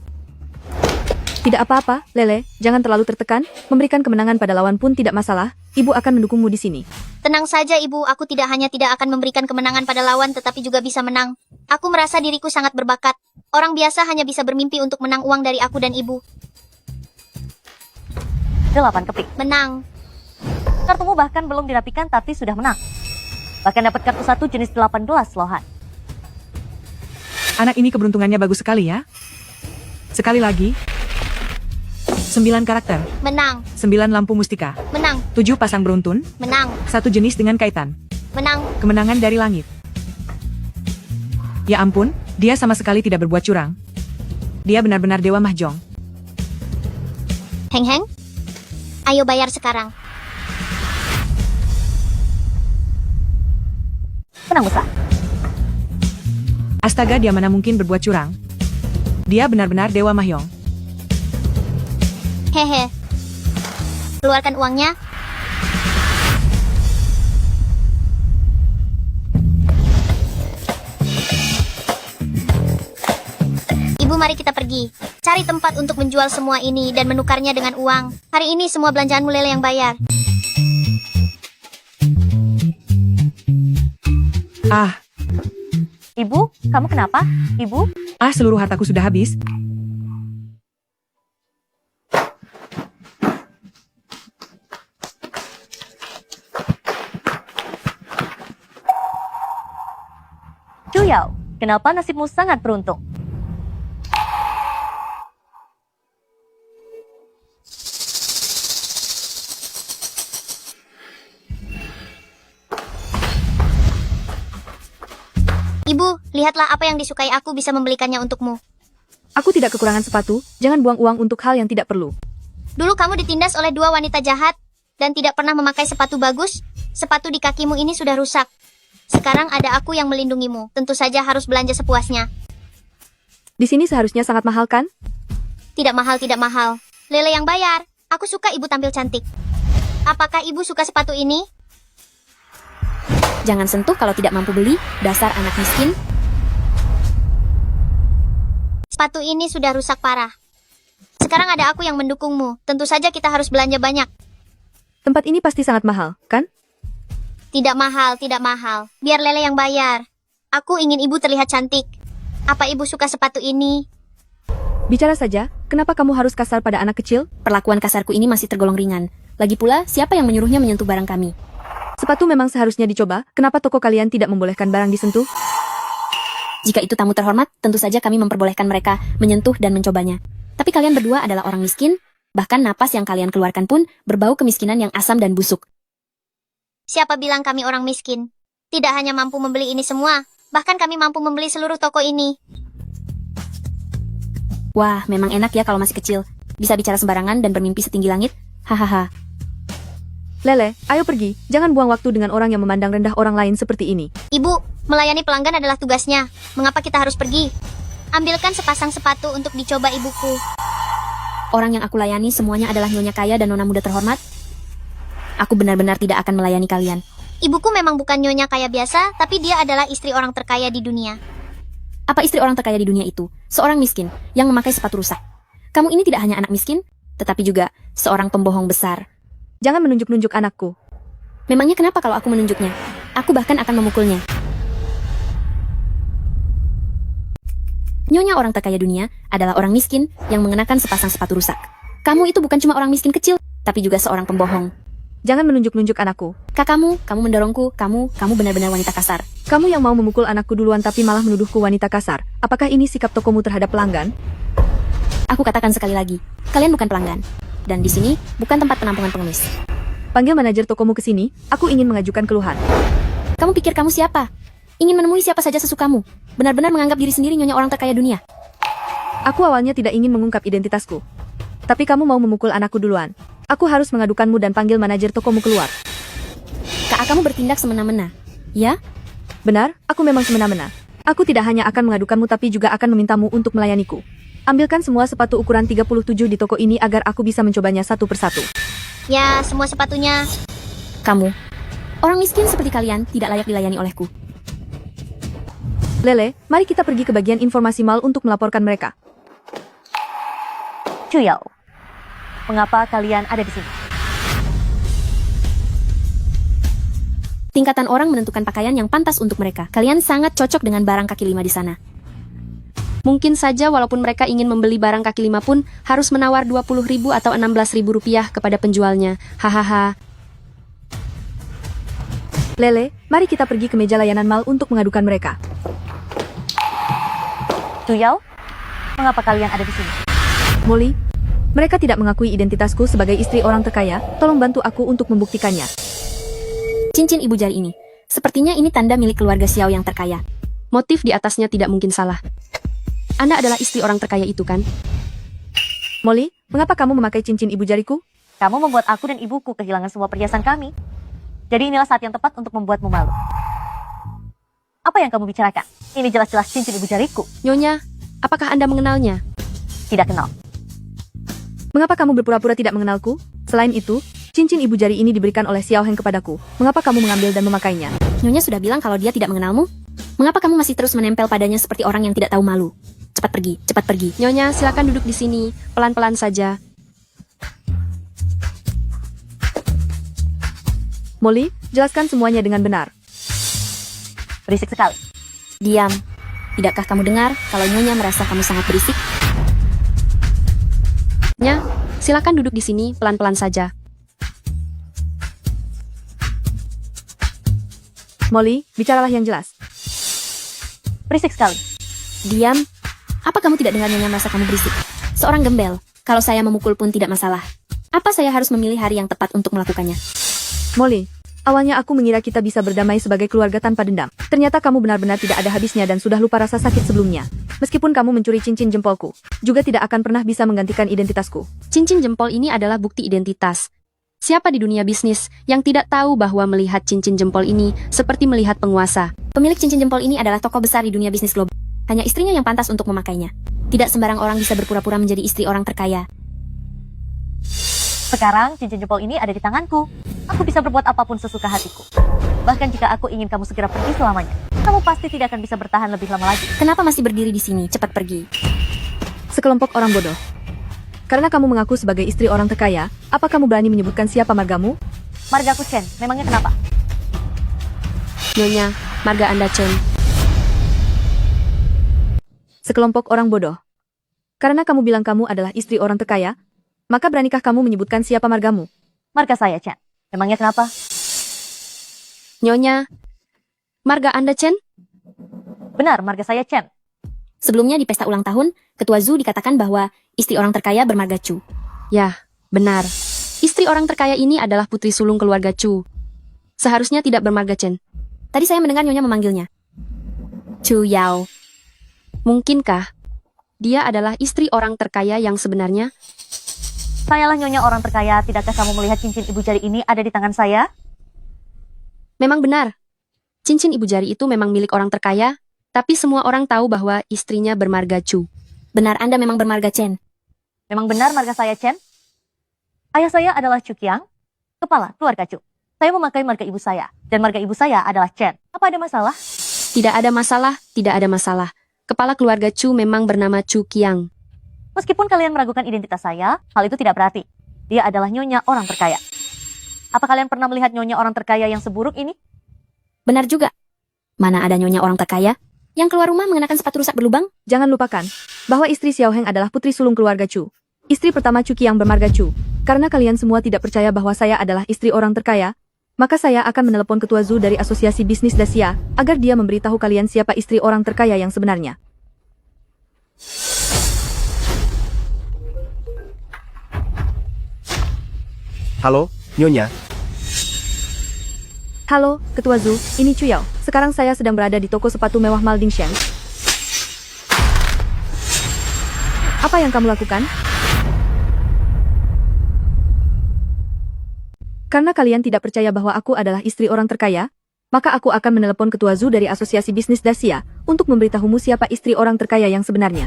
Tidak apa-apa, Lele, jangan terlalu tertekan. Memberikan kemenangan pada lawan pun tidak masalah. Ibu akan mendukungmu di sini. Tenang saja Ibu, aku tidak hanya tidak akan memberikan kemenangan pada lawan tetapi juga bisa menang. Aku merasa diriku sangat berbakat. Orang biasa hanya bisa bermimpi untuk menang uang dari aku dan Ibu. 8 kepik. Menang. Kartumu bahkan belum dirapikan tapi sudah menang. Bahkan dapat kartu 1 jenis 18 lohan. Anak ini keberuntungannya bagus sekali ya. Sekali lagi. 9 karakter. Menang. 9 lampu mustika. Menang. 7 pasang beruntun. Menang. 1 jenis dengan kaitan. Menang. Kemenangan dari langit. Ya ampun, dia sama sekali tidak berbuat curang. Dia benar-benar dewa mahjong. Heng-heng. Ayo bayar sekarang. Menang besar. Astaga, dia mana mungkin berbuat curang. Dia benar-benar dewa mahjong. Hehe. Keluarkan uangnya. Ibu, mari kita pergi. Cari tempat untuk menjual semua ini dan menukarnya dengan uang. Hari ini semua belanjaanmu Lele yang bayar. Ah, Ibu, kamu kenapa? Ibu? seluruh hartaku sudah habis. Cuyao, kenapa nasibmu sangat beruntung? Ibu, lihatlah apa yang disukai aku bisa membelikannya untukmu. Aku tidak kekurangan sepatu, jangan buang uang untuk hal yang tidak perlu. Dulu kamu ditindas oleh 2 wanita jahat dan tidak pernah memakai sepatu bagus. Sepatu di kakimu ini sudah rusak. Sekarang ada aku yang melindungimu. Tentu saja harus belanja sepuasnya. Di sini seharusnya sangat mahal kan? Tidak mahal, tidak mahal. Lele yang bayar. Aku suka ibu tampil cantik. Apakah ibu suka sepatu ini? Jangan sentuh kalau tidak mampu beli, dasar anak miskin. Sepatu ini sudah rusak parah. Sekarang ada aku yang mendukungmu. Tentu saja kita harus belanja banyak. Tempat ini pasti sangat mahal, kan? Tidak mahal, tidak mahal. Biar Lele yang bayar. Aku ingin ibu terlihat cantik. Apa ibu suka sepatu ini? Bicara saja, kenapa kamu harus kasar pada anak kecil? Perlakuan kasarku ini masih tergolong ringan. Lagi pula, siapa yang menyuruhnya menyentuh barang kami? Sepatu memang seharusnya dicoba, kenapa toko kalian tidak membolehkan barang disentuh? Jika itu tamu terhormat, tentu saja kami memperbolehkan mereka menyentuh dan mencobanya. Tapi kalian berdua adalah orang miskin, bahkan napas yang kalian keluarkan pun berbau kemiskinan yang asam dan busuk. Siapa bilang kami orang miskin? Tidak hanya mampu membeli ini semua, bahkan kami mampu membeli seluruh toko ini. Wah, memang enak ya kalau masih kecil. Bisa bicara sembarangan dan bermimpi setinggi langit. Hahaha. Lele, ayo pergi. Jangan buang waktu dengan orang yang memandang rendah orang lain seperti ini. Ibu, melayani pelanggan adalah tugasnya. Mengapa kita harus pergi? Ambilkan sepasang sepatu untuk dicoba ibuku. Orang yang aku layani semuanya adalah nyonya kaya dan nona muda terhormat. Aku benar-benar tidak akan melayani kalian. Ibuku memang bukan nyonya kaya biasa, tapi dia adalah istri orang terkaya di dunia. Apa istri orang terkaya di dunia itu? Seorang miskin yang memakai sepatu rusak. Kamu ini tidak hanya anak miskin, tetapi juga seorang pembohong besar. Jangan menunjuk-nunjuk anakku. Memangnya kenapa kalau aku menunjuknya? Aku bahkan akan memukulnya. Nyonya orang terkaya dunia adalah orang miskin yang mengenakan sepasang sepatu rusak. Kamu itu bukan cuma orang miskin kecil, tapi juga seorang pembohong. Jangan menunjuk-nunjuk anakku. Kamu mendorongku, kamu benar-benar wanita kasar. Kamu yang mau memukul anakku duluan tapi malah menuduhku wanita kasar. Apakah ini sikap tokomu terhadap pelanggan? Aku katakan sekali lagi, kalian bukan pelanggan. Dan di sini bukan tempat penampungan pengemis. Panggil manajer tokomu ke sini, aku ingin mengajukan keluhan. Kamu pikir kamu siapa? Ingin menemui siapa saja sesukamu. Benar-benar menganggap diri sendiri nyonya orang terkaya dunia. Aku awalnya tidak ingin mengungkap identitasku. Tapi kamu mau memukul anakku duluan. Aku harus mengadukanmu dan panggil manajer tokomu keluar. Kak, kamu bertindak semena-mena. Ya? Benar, aku memang semena-mena. Aku tidak hanya akan mengadukanmu tapi juga akan memintamu untuk melayaniku. Ambilkan semua sepatu ukuran 37 di toko ini agar aku bisa mencobanya satu persatu. Ya, semua sepatunya. Kamu, orang miskin seperti kalian tidak layak dilayani olehku. Lele, mari kita pergi ke bagian informasi mal untuk melaporkan mereka. Chuyao, mengapa kalian ada di sini? Tingkatan orang menentukan pakaian yang pantas untuk mereka. Kalian sangat cocok dengan barang kaki lima di sana. Mungkin saja walaupun mereka ingin membeli barang kaki lima pun harus menawar 20.000 atau 16.000 rupiah kepada penjualnya. Hahaha. Lele, mari kita pergi ke meja layanan mal untuk mengadukan mereka. Chuyao, mengapa kalian ada di sini? Molly, mereka tidak mengakui identitasku sebagai istri orang terkaya. Tolong bantu aku untuk membuktikannya. Cincin ibu jari ini. Sepertinya ini tanda milik keluarga Xiao yang terkaya. Motif di atasnya tidak mungkin salah. Anda adalah istri orang terkaya itu kan? Molly, mengapa kamu memakai cincin ibu jariku? Kamu membuat aku dan ibuku kehilangan semua perhiasan kami. Jadi inilah saat yang tepat untuk membuatmu malu. Apa yang kamu bicarakan? Ini jelas-jelas cincin ibu jariku. Nyonya, apakah Anda mengenalnya? Tidak kenal. Mengapa kamu berpura-pura tidak mengenalku? Selain itu, cincin ibu jari ini diberikan oleh Xiao Heng kepadaku. Mengapa kamu mengambil dan memakainya? Nyonya sudah bilang kalau dia tidak mengenalmu. Mengapa kamu masih terus menempel padanya seperti orang yang tidak tahu malu? Cepat pergi, cepat pergi. Nyonya, silakan duduk di sini. Pelan-pelan saja. Molly, jelaskan semuanya dengan benar. Berisik sekali. Diam. Tidakkah kamu dengar kalau Nyonya merasa kamu sangat berisik? Nya, silakan duduk di sini pelan-pelan saja. Molly, bicaralah yang jelas. Berisik sekali. Diam. Apa kamu tidak dengar Nyonya merasa kamu berisik? Seorang gembel. Kalau saya memukul pun tidak masalah. Apa saya harus memilih hari yang tepat untuk melakukannya? Molly, awalnya aku mengira kita bisa berdamai sebagai keluarga tanpa dendam. Ternyata kamu benar-benar tidak ada habisnya dan sudah lupa rasa sakit sebelumnya. Meskipun kamu mencuri cincin jempolku, juga tidak akan pernah bisa menggantikan identitasku. Cincin jempol ini adalah bukti identitas. Siapa di dunia bisnis yang tidak tahu bahwa melihat cincin jempol ini seperti melihat penguasa? Pemilik cincin jempol ini adalah tokoh besar di dunia bisnis global. Hanya istrinya yang pantas untuk memakainya. Tidak sembarang orang bisa berpura-pura menjadi istri orang terkaya. Sekarang cincin jempol ini ada di tanganku. Aku bisa berbuat apapun sesuka hatiku. Bahkan jika aku ingin kamu segera pergi selamanya, kamu pasti tidak akan bisa bertahan lebih lama lagi. Kenapa masih berdiri di sini? Cepat pergi. Sekelompok orang bodoh. Karena kamu mengaku sebagai istri orang terkaya, apa kamu berani menyebutkan siapa margamu? Margaku Chen, memangnya kenapa? Nyonya, marga Anda Chen. Sekelompok orang bodoh. Karena kamu bilang kamu adalah istri orang terkaya, maka beranikah kamu menyebutkan siapa margamu? Marga saya Chen. Memangnya kenapa? Nyonya, marga Anda Chen? Benar, marga saya Chen. Sebelumnya di pesta ulang tahun, Ketua Zhu dikatakan bahwa istri orang terkaya bermarga Chu. Ya, benar. Istri orang terkaya ini adalah putri sulung keluarga Chu. Seharusnya tidak bermarga Chen. Tadi saya mendengar Nyonya memanggilnya Chu Yao. Mungkinkah dia adalah istri orang terkaya yang sebenarnya? Sayalah Nyonya orang terkaya, tidakkah kamu melihat cincin ibu jari ini ada di tangan saya? Memang benar. Cincin ibu jari itu memang milik orang terkaya, tapi semua orang tahu bahwa istrinya bermarga Chu. Benar, Anda memang bermarga Chen. Memang benar marga saya Chen. Ayah saya adalah Chu Qiang, kepala keluarga Chu. Saya memakai marga ibu saya, dan marga ibu saya adalah Chen. Apa ada masalah? Tidak ada masalah, tidak ada masalah. Kepala keluarga Chu memang bernama Chu Qiang. Meskipun kalian meragukan identitas saya, hal itu tidak berarti. Dia adalah Nyonya orang terkaya. Apa kalian pernah melihat Nyonya orang terkaya yang seburuk ini? Benar juga. Mana ada Nyonya orang terkaya yang keluar rumah mengenakan sepatu rusak berlubang? Jangan lupakan bahwa istri Xiao Heng adalah putri sulung keluarga Chu. Istri pertama Chu Qiang bermarga Chu. Karena kalian semua tidak percaya bahwa saya adalah istri orang terkaya, maka saya akan menelepon Ketua Zhu dari Asosiasi Bisnis Dacia agar dia memberitahu kalian siapa istri orang terkaya yang sebenarnya. Halo, Nyonya. Halo, Ketua Zhu, ini Chuyao. Sekarang saya sedang berada di toko sepatu mewah Maldingsheng. Apa yang kamu lakukan? Karena kalian tidak percaya bahwa aku adalah istri orang terkaya, maka aku akan menelepon Ketua Zhu dari Asosiasi Bisnis Dacia untuk memberitahumu siapa istri orang terkaya yang sebenarnya.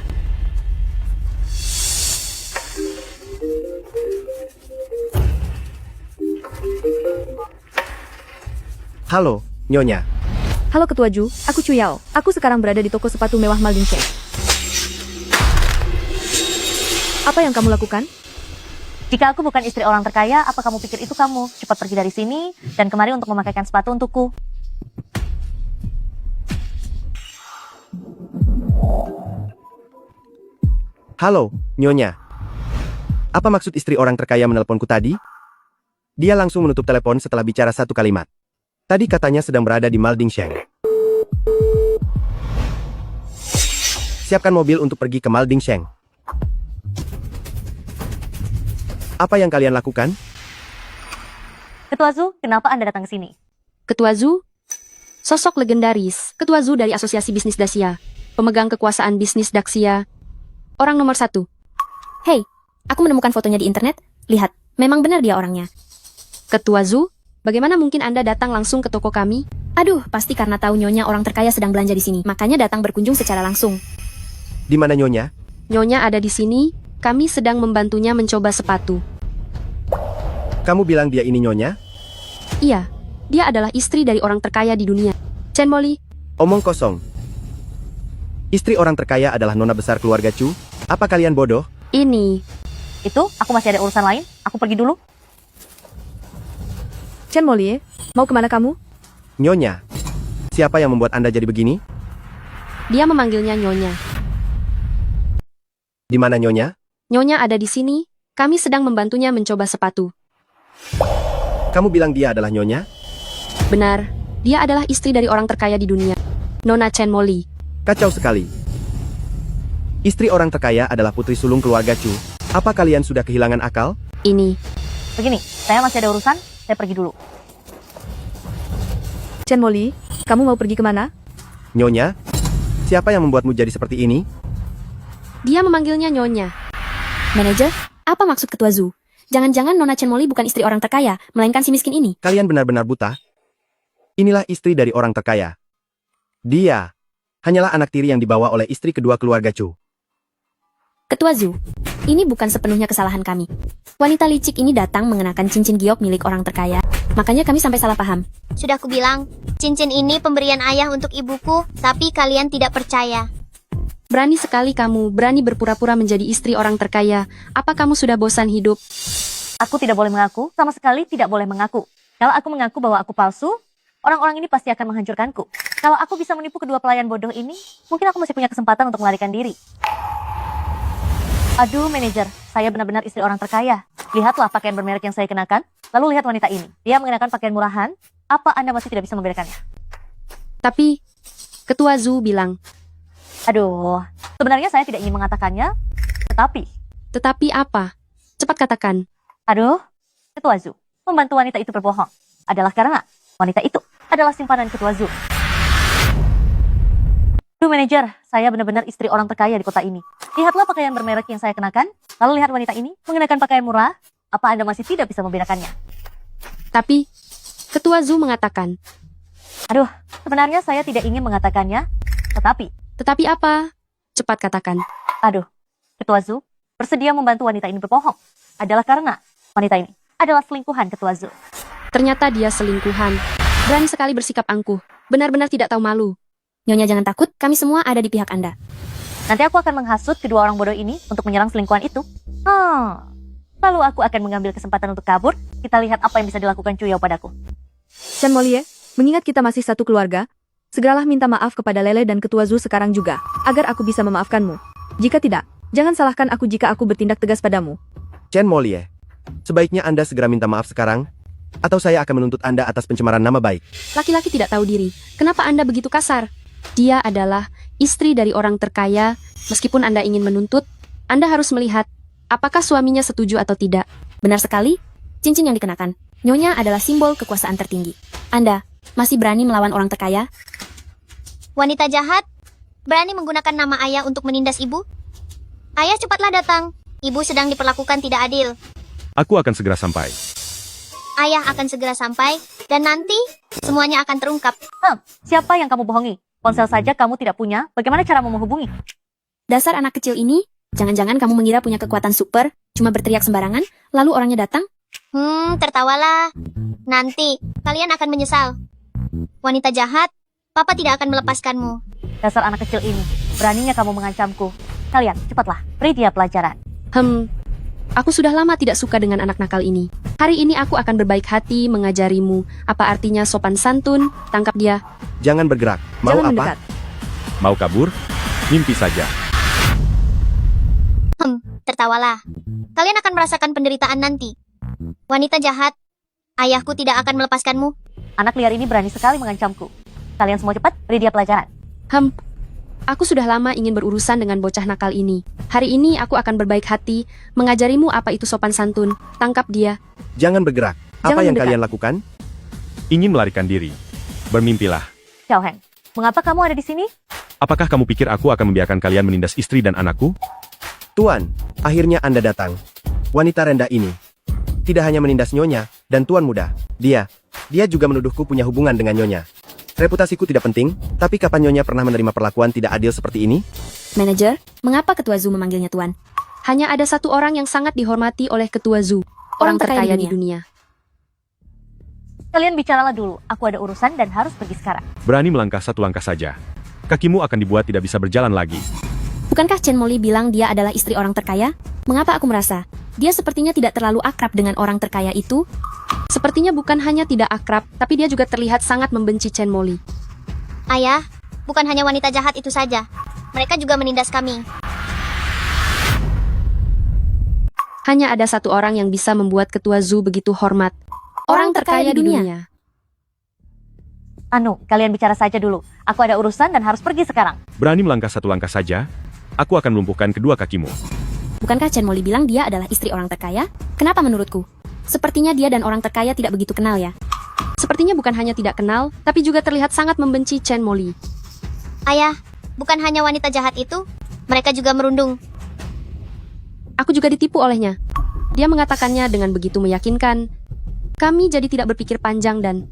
Halo, Nyonya. Halo Ketua Zhu, aku Chuyao. Aku sekarang berada di toko sepatu mewah Maldingsheng. Apa yang kamu lakukan? Jika aku bukan istri orang terkaya, apa kamu pikir itu kamu? Cepat pergi dari sini dan kemari untuk memakaikan sepatu untukku. Halo, Nyonya. Apa maksud istri orang terkaya menelponku tadi? Dia langsung menutup telepon setelah bicara satu kalimat. Tadi katanya sedang berada di Maldingsheng. Siapkan mobil untuk pergi ke Maldingsheng. Apa yang kalian lakukan? Ketua Zhu, kenapa Anda datang ke sini? Ketua Zhu? Sosok legendaris, Ketua Zhu dari Asosiasi Bisnis Dacia, pemegang kekuasaan bisnis Dacia, orang nomor 1. Hei, aku menemukan fotonya di internet. Lihat, memang benar dia orangnya. Ketua Zhu, bagaimana mungkin Anda datang langsung ke toko kami? Aduh, pasti karena tahu Nyonya orang terkaya sedang belanja di sini, makanya datang berkunjung secara langsung. Di mana Nyonya? Nyonya ada di sini, kami sedang membantunya mencoba sepatu. Kamu bilang dia ini Nyonya? Iya, dia adalah istri dari orang terkaya di dunia. Chen Molly. Omong kosong. Istri orang terkaya adalah nona besar keluarga Chu. Apa kalian bodoh? Ini. Itu, aku masih ada urusan lain. Aku pergi dulu. Chen Molly, mau kemana kamu? Nyonya. Siapa yang membuat Anda jadi begini? Dia memanggilnya Nyonya. Di mana Nyonya? Nyonya ada di sini, kami sedang membantunya mencoba sepatu. Kamu bilang dia adalah Nyonya? Benar, dia adalah istri dari orang terkaya di dunia, Nona Chen Molly. Kacau sekali. Istri orang terkaya adalah putri sulung keluarga Chu. Apa kalian sudah kehilangan akal? Ini. Begini, saya masih ada urusan, saya pergi dulu. Chen Molly, kamu mau pergi kemana? Nyonya? Siapa yang membuatmu jadi seperti ini? Dia memanggilnya Nyonya. Manajer, apa maksud Ketua Zhu? Jangan-jangan Nona Chen Molly bukan istri orang terkaya, melainkan si miskin ini. Kalian benar-benar buta? Inilah istri dari orang terkaya. Dia hanyalah anak tiri yang dibawa oleh istri kedua keluarga Chu. Ketua Zhu, ini bukan sepenuhnya kesalahan kami. Wanita licik ini datang mengenakan cincin giok milik orang terkaya, makanya kami sampai salah paham. Sudah kubilang, cincin ini pemberian ayah untuk ibuku, tapi kalian tidak percaya. Berani sekali kamu, berani berpura-pura menjadi istri orang terkaya. Apa kamu sudah bosan hidup? Aku tidak boleh mengaku, sama sekali tidak boleh mengaku. Kalau aku mengaku bahwa aku palsu, orang-orang ini pasti akan menghancurkanku. Kalau aku bisa menipu kedua pelayan bodoh ini, mungkin aku masih punya kesempatan untuk melarikan diri. Aduh, manajer, saya benar-benar istri orang terkaya. Lihatlah pakaian bermerek yang saya kenakan, lalu lihat wanita ini. Dia mengenakan pakaian murahan, apa Anda masih tidak bisa membedakannya? Tapi, Ketua Zhu bilang, aduh, sebenarnya saya tidak ingin mengatakannya, tetapi... Tetapi apa? Cepat katakan. Aduh, Ketua Zhu, membantu wanita itu berbohong adalah karena wanita itu adalah simpanan Ketua Zhu. Aduh, manajer, saya benar-benar istri orang terkaya di kota ini. Lihatlah pakaian bermerek yang saya kenakan, lalu lihat wanita ini mengenakan pakaian murah, apa Anda masih tidak bisa membedakannya? Tapi, Ketua Zhu mengatakan, aduh, sebenarnya saya tidak ingin mengatakannya, tetapi... Tetapi apa? Cepat katakan. Aduh, Ketua Zhu bersedia membantu wanita ini berbohong adalah karena wanita ini adalah selingkuhan Ketua Zhu. Ternyata dia selingkuhan. Berani sekali bersikap angkuh. Benar-benar tidak tahu malu. Nyonya jangan takut, kami semua ada di pihak Anda. Nanti aku akan menghasut kedua orang bodoh ini untuk menyerang selingkuhan itu. Lalu aku akan mengambil kesempatan untuk kabur. Kita lihat apa yang bisa dilakukan Chuyao padaku. Chen Molly, mengingat kita masih satu keluarga, segeralah minta maaf kepada Lele dan Ketua Zhu sekarang juga, agar aku bisa memaafkanmu. Jika tidak, jangan salahkan aku jika aku bertindak tegas padamu. Chen Molly, sebaiknya Anda segera minta maaf sekarang, atau saya akan menuntut Anda atas pencemaran nama baik. Laki-laki tidak tahu diri. Kenapa Anda begitu kasar? Dia adalah istri dari orang terkaya. Meskipun Anda ingin menuntut, Anda harus melihat apakah suaminya setuju atau tidak. Benar sekali. Cincin yang dikenakan, Nyonya adalah simbol kekuasaan tertinggi. Anda masih berani melawan orang terkaya? Wanita jahat, berani menggunakan nama ayah untuk menindas ibu? Ayah, cepatlah datang. Ibu sedang diperlakukan tidak adil. Aku akan segera sampai. Ayah akan segera sampai, dan nanti semuanya akan terungkap. Siapa yang kamu bohongi? Ponsel saja kamu tidak punya, bagaimana caramu menghubungi? Dasar anak kecil ini, jangan-jangan kamu mengira punya kekuatan super, cuma berteriak sembarangan, lalu orangnya datang? Tertawalah. Nanti, kalian akan menyesal. Wanita jahat, Papa tidak akan melepaskanmu. Dasar anak kecil ini, beraninya kamu mengancamku. Kalian, cepatlah, beri dia pelajaran. Aku sudah lama tidak suka dengan anak nakal ini. Hari ini aku akan berbaik hati mengajarimu. Apa artinya sopan santun? Tangkap dia. Jangan bergerak. Mau Jangan apa? mendekat. Mau kabur? Mimpi saja. Tertawalah. Kalian akan merasakan penderitaan nanti. Wanita jahat, ayahku tidak akan melepaskanmu. Anak liar ini berani sekali mengancamku. Kalian semua cepat, beri dia pelajaran. Aku sudah lama ingin berurusan dengan bocah nakal ini. Hari ini aku akan berbaik hati mengajarimu apa itu sopan santun. Tangkap dia. Jangan bergerak. Apa Jangan yang mendekat. kalian lakukan? Ingin melarikan diri. Bermimpilah. Xiao Heng, mengapa kamu ada di sini? Apakah kamu pikir aku akan membiarkan kalian menindas istri dan anakku? Tuan, akhirnya Anda datang. Wanita rendah ini tidak hanya menindas Nyonya dan Tuan Muda. Dia juga menuduhku punya hubungan dengan Nyonya. Reputasiku tidak penting, tapi kapan Nyonya pernah menerima perlakuan tidak adil seperti ini? Manajer, mengapa Ketua Zoo memanggilnya Tuan? Hanya ada satu orang yang sangat dihormati oleh Ketua Zoo. Orang terkaya di dunia. Kalian bicaralah dulu, aku ada urusan dan harus pergi sekarang. Berani melangkah satu langkah saja. Kakimu akan dibuat tidak bisa berjalan lagi. Bukankah Chen Molly bilang dia adalah istri orang terkaya? Mengapa aku merasa dia sepertinya tidak terlalu akrab dengan orang terkaya itu? Sepertinya bukan hanya tidak akrab, tapi dia juga terlihat sangat membenci Chen Molly. Ayah, bukan hanya wanita jahat itu saja. Mereka juga menindas kami. Hanya ada satu orang yang bisa membuat Ketua Zoo begitu hormat. Orang terkaya di dunia. Kalian bicara saja dulu. Aku ada urusan dan harus pergi sekarang. Berani melangkah satu langkah saja? Aku akan melumpuhkan kedua kakimu. Bukankah Chen Molly bilang dia adalah istri orang terkaya? Kenapa menurutku? Sepertinya dia dan orang terkaya tidak begitu kenal ya. Sepertinya bukan hanya tidak kenal, tapi juga terlihat sangat membenci Chen Molly. Ayah, bukan hanya wanita jahat itu, mereka juga merundung. Aku juga ditipu olehnya. Dia mengatakannya dengan begitu meyakinkan. Kami jadi tidak berpikir panjang dan...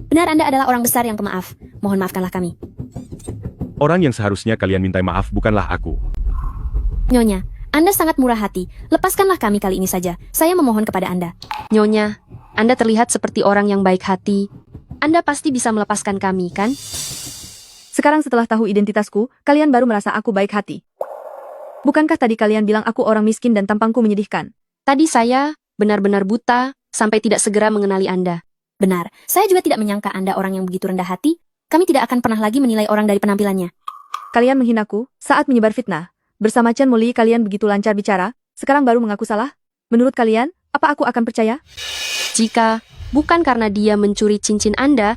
Benar, Anda adalah orang besar yang pemaaf. Mohon maafkanlah kami. Orang yang seharusnya kalian mintai maaf bukanlah aku. Nyonya, Anda sangat murah hati. Lepaskanlah kami kali ini saja. Saya memohon kepada Anda. Nyonya, Anda terlihat seperti orang yang baik hati. Anda pasti bisa melepaskan kami, kan? Sekarang setelah tahu identitasku, kalian baru merasa aku baik hati. Bukankah tadi kalian bilang aku orang miskin dan tampangku menyedihkan? Tadi saya benar-benar buta sampai tidak segera mengenali Anda. Benar, saya juga tidak menyangka Anda orang yang begitu rendah hati. Kami tidak akan pernah lagi menilai orang dari penampilannya. Kalian menghinaku saat menyebar fitnah. Bersama Chen Molly kalian begitu lancar bicara, sekarang baru mengaku salah? Menurut kalian, apa aku akan percaya? Jika bukan karena dia mencuri cincin Anda,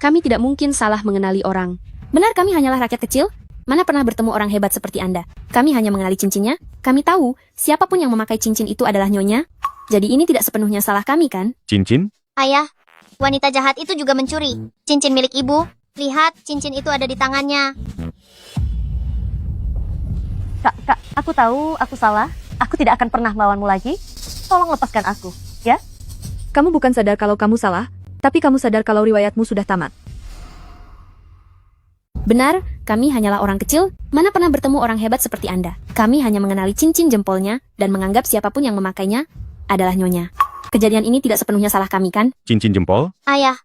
kami tidak mungkin salah mengenali orang. Benar, kami hanyalah rakyat kecil. Mana pernah bertemu orang hebat seperti Anda? Kami hanya mengenali cincinnya. Kami tahu, siapapun yang memakai cincin itu adalah Nyonya. Jadi ini tidak sepenuhnya salah kami, kan? Cincin? Ayah, wanita jahat itu juga mencuri cincin milik ibu. Lihat, cincin itu ada di tangannya. Kak, aku tahu aku salah. Aku tidak akan pernah melawanmu lagi. Tolong lepaskan aku, ya? Kamu bukan sadar kalau kamu salah, tapi kamu sadar kalau riwayatmu sudah tamat. Benar, kami hanyalah orang kecil. Mana pernah bertemu orang hebat seperti Anda? Kami hanya mengenali cincin jempolnya dan menganggap siapapun yang memakainya adalah Nyonya. Kejadian ini tidak sepenuhnya salah kami, kan? Cincin jempol? Ayah,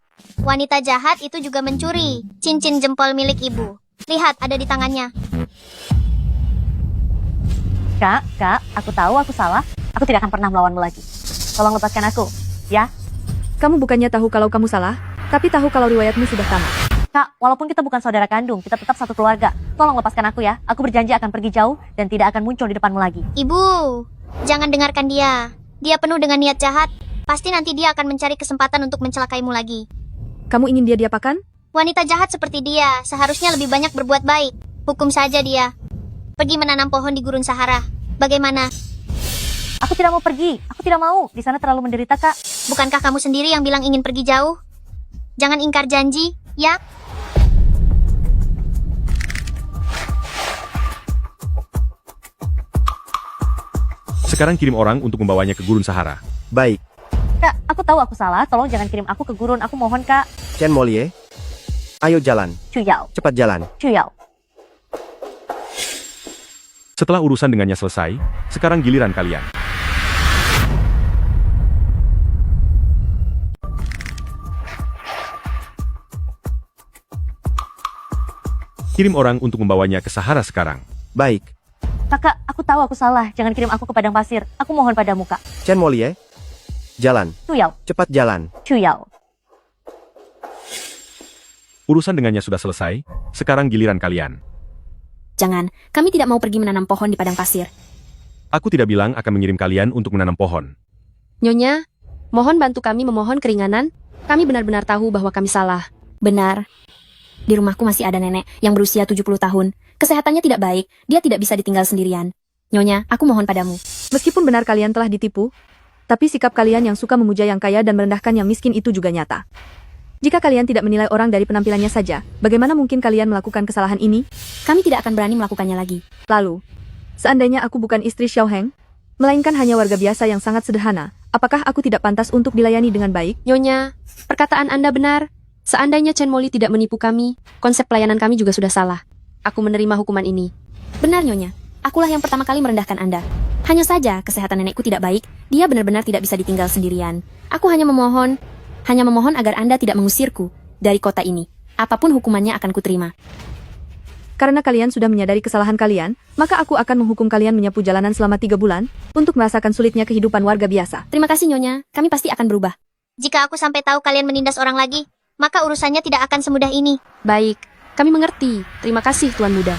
wanita jahat itu juga mencuri cincin jempol milik ibu. Lihat, ada di tangannya. Kak, aku tahu aku salah. Aku tidak akan pernah melawanmu lagi. Tolong lepaskan aku, ya? Kamu bukannya tahu kalau kamu salah, tapi tahu kalau riwayatmu sudah tamat. Kak, walaupun kita bukan saudara kandung, kita tetap satu keluarga. Tolong lepaskan aku ya. Aku berjanji akan pergi jauh dan tidak akan muncul di depanmu lagi. Ibu, jangan dengarkan dia. Dia penuh dengan niat jahat. Pasti nanti dia akan mencari kesempatan untuk mencelakaimu lagi. Kamu ingin dia diapakan? Wanita jahat seperti dia seharusnya lebih banyak berbuat baik. Hukum saja dia. Pergi menanam pohon di gurun Sahara. Bagaimana? Aku tidak mau pergi. Aku tidak mau. Di sana terlalu menderita, Kak. Bukankah kamu sendiri yang bilang ingin pergi jauh? Jangan ingkar janji, ya? Sekarang kirim orang untuk membawanya ke Gurun Sahara. Baik, Kak, aku tahu aku salah. Tolong jangan kirim aku ke gurun. Aku mohon, Kak. Chen Molie. Ayo jalan, Cuyao. cepat jalan. Cuyao. Setelah urusan dengannya selesai, sekarang giliran kalian. Kirim orang untuk membawanya ke Sahara sekarang. Baik, Kakak, aku tahu aku salah. Jangan kirim aku ke padang pasir. Aku mohon padamu, Kak. Chen Molie. Jalan, Cuyao. cepat jalan. Cuyao. Urusan dengannya sudah selesai, sekarang giliran kalian. Jangan, kami tidak mau pergi menanam pohon di padang pasir. Aku tidak bilang akan mengirim kalian untuk menanam pohon. Nyonya, mohon bantu kami memohon keringanan. Kami benar-benar tahu bahwa kami salah. Benar. Di rumahku masih ada nenek yang berusia 70 tahun. Kesehatannya tidak baik, dia tidak bisa ditinggal sendirian. Nyonya, aku mohon padamu. Meskipun benar kalian telah ditipu, tapi sikap kalian yang suka memuja yang kaya dan merendahkan yang miskin itu juga nyata. Jika kalian tidak menilai orang dari penampilannya saja, bagaimana mungkin kalian melakukan kesalahan ini? Kami tidak akan berani melakukannya lagi. Lalu, seandainya aku bukan istri Xiao Heng, melainkan hanya warga biasa yang sangat sederhana, apakah aku tidak pantas untuk dilayani dengan baik? Nyonya, perkataan Anda benar. Seandainya Chen Moli tidak menipu kami, konsep pelayanan kami juga sudah salah. Aku menerima hukuman ini. Benar, Nyonya. Akulah yang pertama kali merendahkan Anda. Hanya saja, kesehatan nenekku tidak baik, dia benar-benar tidak bisa ditinggal sendirian. Aku hanya memohon agar Anda tidak mengusirku dari kota ini. Apapun hukumannya akan kuterima. Karena kalian sudah menyadari kesalahan kalian, maka aku akan menghukum kalian menyapu jalanan selama 3 bulan, untuk merasakan sulitnya kehidupan warga biasa. Terima kasih, Nyonya. Kami pasti akan berubah. Jika aku sampai tahu kalian menindas orang lagi, maka urusannya tidak akan semudah ini. Baik, kami mengerti. Terima kasih, Tuan Muda.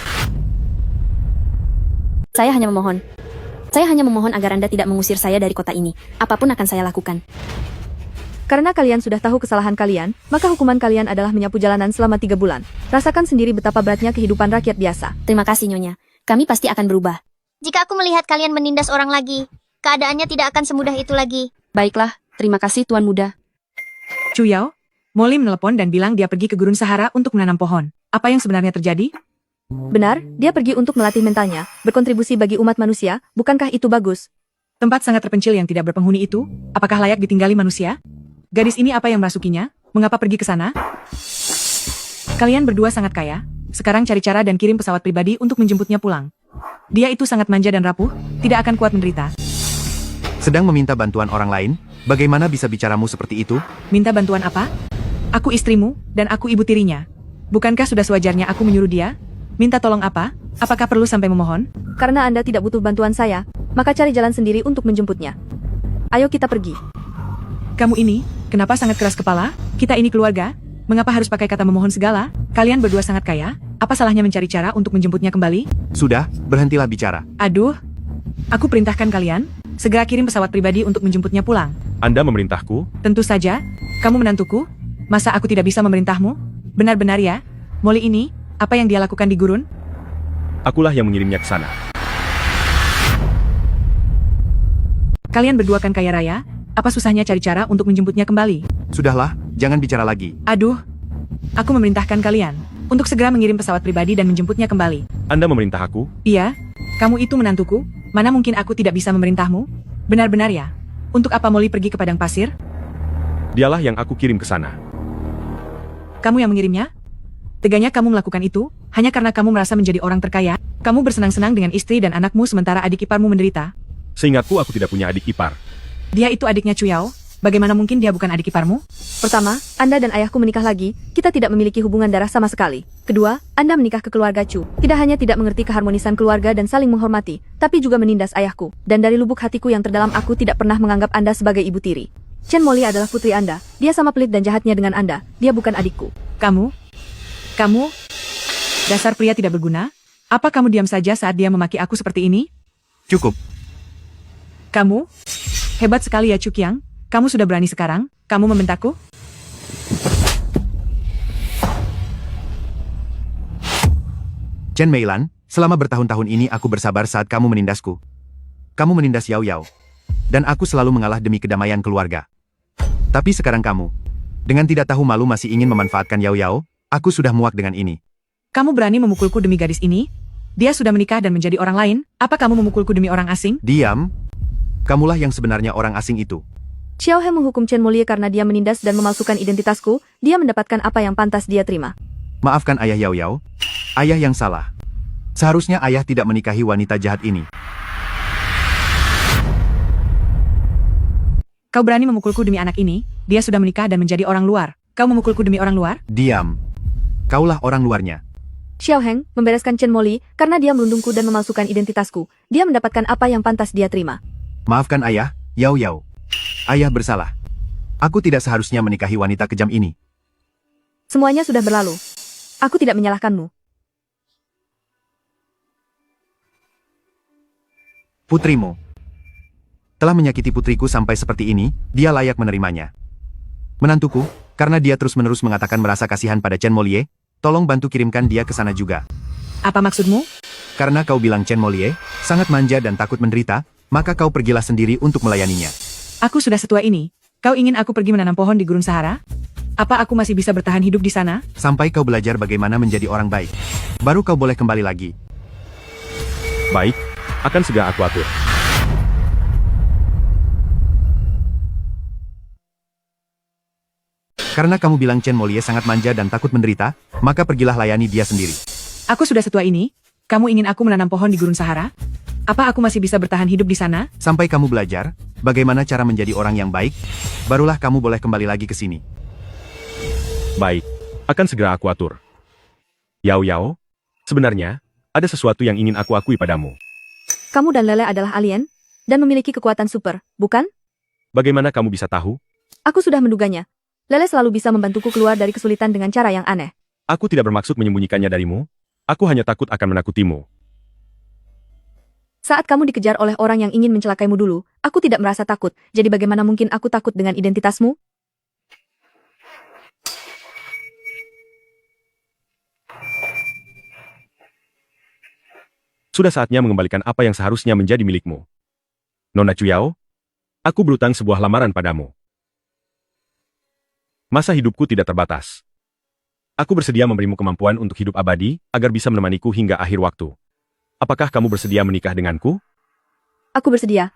Saya hanya memohon agar Anda tidak mengusir saya dari kota ini. Apapun akan saya lakukan. Karena kalian sudah tahu kesalahan kalian, maka hukuman kalian adalah menyapu jalanan selama 3 bulan. Rasakan sendiri betapa beratnya kehidupan rakyat biasa. Terima kasih, Nyonya. Kami pasti akan berubah. Jika aku melihat kalian menindas orang lagi, keadaannya tidak akan semudah itu lagi. Baiklah, terima kasih Tuan Muda. Cuyao, Molly menelepon dan bilang dia pergi ke Gurun Sahara untuk menanam pohon. Apa yang sebenarnya terjadi? Benar, dia pergi untuk melatih mentalnya, berkontribusi bagi umat manusia, bukankah itu bagus? Tempat sangat terpencil yang tidak berpenghuni itu, apakah layak ditinggali manusia? Gadis ini apa yang merasukinya? Mengapa pergi ke sana? Kalian berdua sangat kaya, sekarang cari cara dan kirim pesawat pribadi untuk menjemputnya pulang. Dia itu sangat manja dan rapuh, tidak akan kuat menderita. Sedang meminta bantuan orang lain? Bagaimana bisa bicaramu seperti itu? Minta bantuan apa? Aku istrimu, dan aku ibu tirinya. Bukankah sudah sewajarnya aku menyuruh dia? Minta tolong apa? Apakah perlu sampai memohon? Karena Anda tidak butuh bantuan saya, maka cari jalan sendiri untuk menjemputnya. Ayo kita pergi. Kamu ini, kenapa sangat keras kepala? Kita ini keluarga. Mengapa harus pakai kata memohon segala? Kalian berdua sangat kaya. Apa salahnya mencari cara untuk menjemputnya kembali? Sudah, berhentilah bicara. Aduh, aku perintahkan kalian, segera kirim pesawat pribadi untuk menjemputnya pulang. Anda memerintahku? Tentu saja, kamu menantuku. Masa aku tidak bisa memerintahmu? Benar-benar ya? Molly ini, apa yang dia lakukan di gurun? Akulah yang mengirimnya ke sana. Kalian berdua kan kaya raya? Apa susahnya cari cara untuk menjemputnya kembali? Sudahlah, jangan bicara lagi. Aduh, aku memerintahkan kalian untuk segera mengirim pesawat pribadi dan menjemputnya kembali. Anda memerintah aku? Iya, kamu itu menantuku. Mana mungkin aku tidak bisa memerintahmu? Benar-benar ya? Untuk apa Molly pergi ke padang pasir? Dialah yang aku kirim ke sana. Kamu yang mengirimnya? Teganya kamu melakukan itu, hanya karena kamu merasa menjadi orang terkaya? Kamu bersenang-senang dengan istri dan anakmu sementara adik iparmu menderita? Seingatku aku tidak punya adik ipar. Dia itu adiknya Cuyao. Bagaimana mungkin dia bukan adik iparmu? Pertama, Anda dan ayahku menikah lagi, kita tidak memiliki hubungan darah sama sekali. Kedua, Anda menikah ke keluarga Chu. Tidak hanya tidak mengerti keharmonisan keluarga dan saling menghormati, tapi juga menindas ayahku. Dan dari lubuk hatiku yang terdalam aku tidak pernah menganggap Anda sebagai ibu tiri. Chen Molly adalah putri Anda. Dia sama pelit dan jahatnya dengan Anda. Dia bukan adikku. Kamu, dasar pria tidak berguna. Apa kamu diam saja saat dia memaki aku seperti ini? Cukup. Kamu, hebat sekali ya Cukyang. Kamu sudah berani sekarang. Kamu membentakku? Chen Meilan, selama bertahun-tahun ini aku bersabar saat kamu menindasku. Kamu menindas Yao Yao. dan aku selalu mengalah demi kedamaian keluarga. Tapi sekarang kamu, dengan tidak tahu malu masih ingin memanfaatkan Yao Yao, aku sudah muak dengan ini. Kamu berani memukulku demi gadis ini? Dia sudah menikah dan menjadi orang lain, apa kamu memukulku demi orang asing? Diam. Kamulah yang sebenarnya orang asing itu. Xiao He menghukum Chen Molie karena dia menindas dan memalsukan identitasku, dia mendapatkan apa yang pantas dia terima. Maafkan ayah Yao Yao. Ayah yang salah. Seharusnya ayah tidak menikahi wanita jahat ini. Kau berani memukulku demi anak ini? Dia sudah menikah dan menjadi orang luar. Kau memukulku demi orang luar? Diam. Kaulah orang luarnya. Xiao Heng membereskan Chen Molie karena dia melundungku dan memalsukan identitasku. Dia mendapatkan apa yang pantas dia terima. Maafkan ayah, Yao Yao. Ayah bersalah. Aku tidak seharusnya menikahi wanita kejam ini. Semuanya sudah berlalu. Aku tidak menyalahkanmu. Putrimu telah menyakiti putriku sampai seperti ini, dia layak menerimanya. Menantuku, karena dia terus-menerus mengatakan merasa kasihan pada Chen Molie, tolong bantu kirimkan dia ke sana juga. Apa maksudmu? Karena kau bilang Chen Molie sangat manja dan takut menderita, maka kau pergilah sendiri untuk melayaninya. Aku sudah setua ini. Kau ingin aku pergi menanam pohon di Gurun Sahara? Apa aku masih bisa bertahan hidup di sana? Sampai kau belajar bagaimana menjadi orang baik. Baru kau boleh kembali lagi. Baik, akan segera aku atur. Karena kamu bilang Chen Molie sangat manja dan takut menderita, maka pergilah layani dia sendiri. Aku sudah setua ini. Kamu ingin aku menanam pohon di Gurun Sahara? Apa aku masih bisa bertahan hidup di sana? Sampai kamu belajar bagaimana cara menjadi orang yang baik, barulah kamu boleh kembali lagi ke sini. Baik, akan segera aku atur. Yao Yao, sebenarnya, ada sesuatu yang ingin aku akui padamu. Kamu dan Lele adalah alien, dan memiliki kekuatan super, bukan? Bagaimana kamu bisa tahu? Aku sudah menduganya. Lele selalu bisa membantuku keluar dari kesulitan dengan cara yang aneh. Aku tidak bermaksud menyembunyikannya darimu. Aku hanya takut akan menakutimu. Saat kamu dikejar oleh orang yang ingin mencelakaimu dulu, aku tidak merasa takut, jadi bagaimana mungkin aku takut dengan identitasmu? Sudah saatnya mengembalikan apa yang seharusnya menjadi milikmu. Nona Chuyao, aku berutang sebuah lamaran padamu. Masa hidupku tidak terbatas. Aku bersedia memberimu kemampuan untuk hidup abadi, agar bisa menemaniku hingga akhir waktu. Apakah kamu bersedia menikah denganku? Aku bersedia.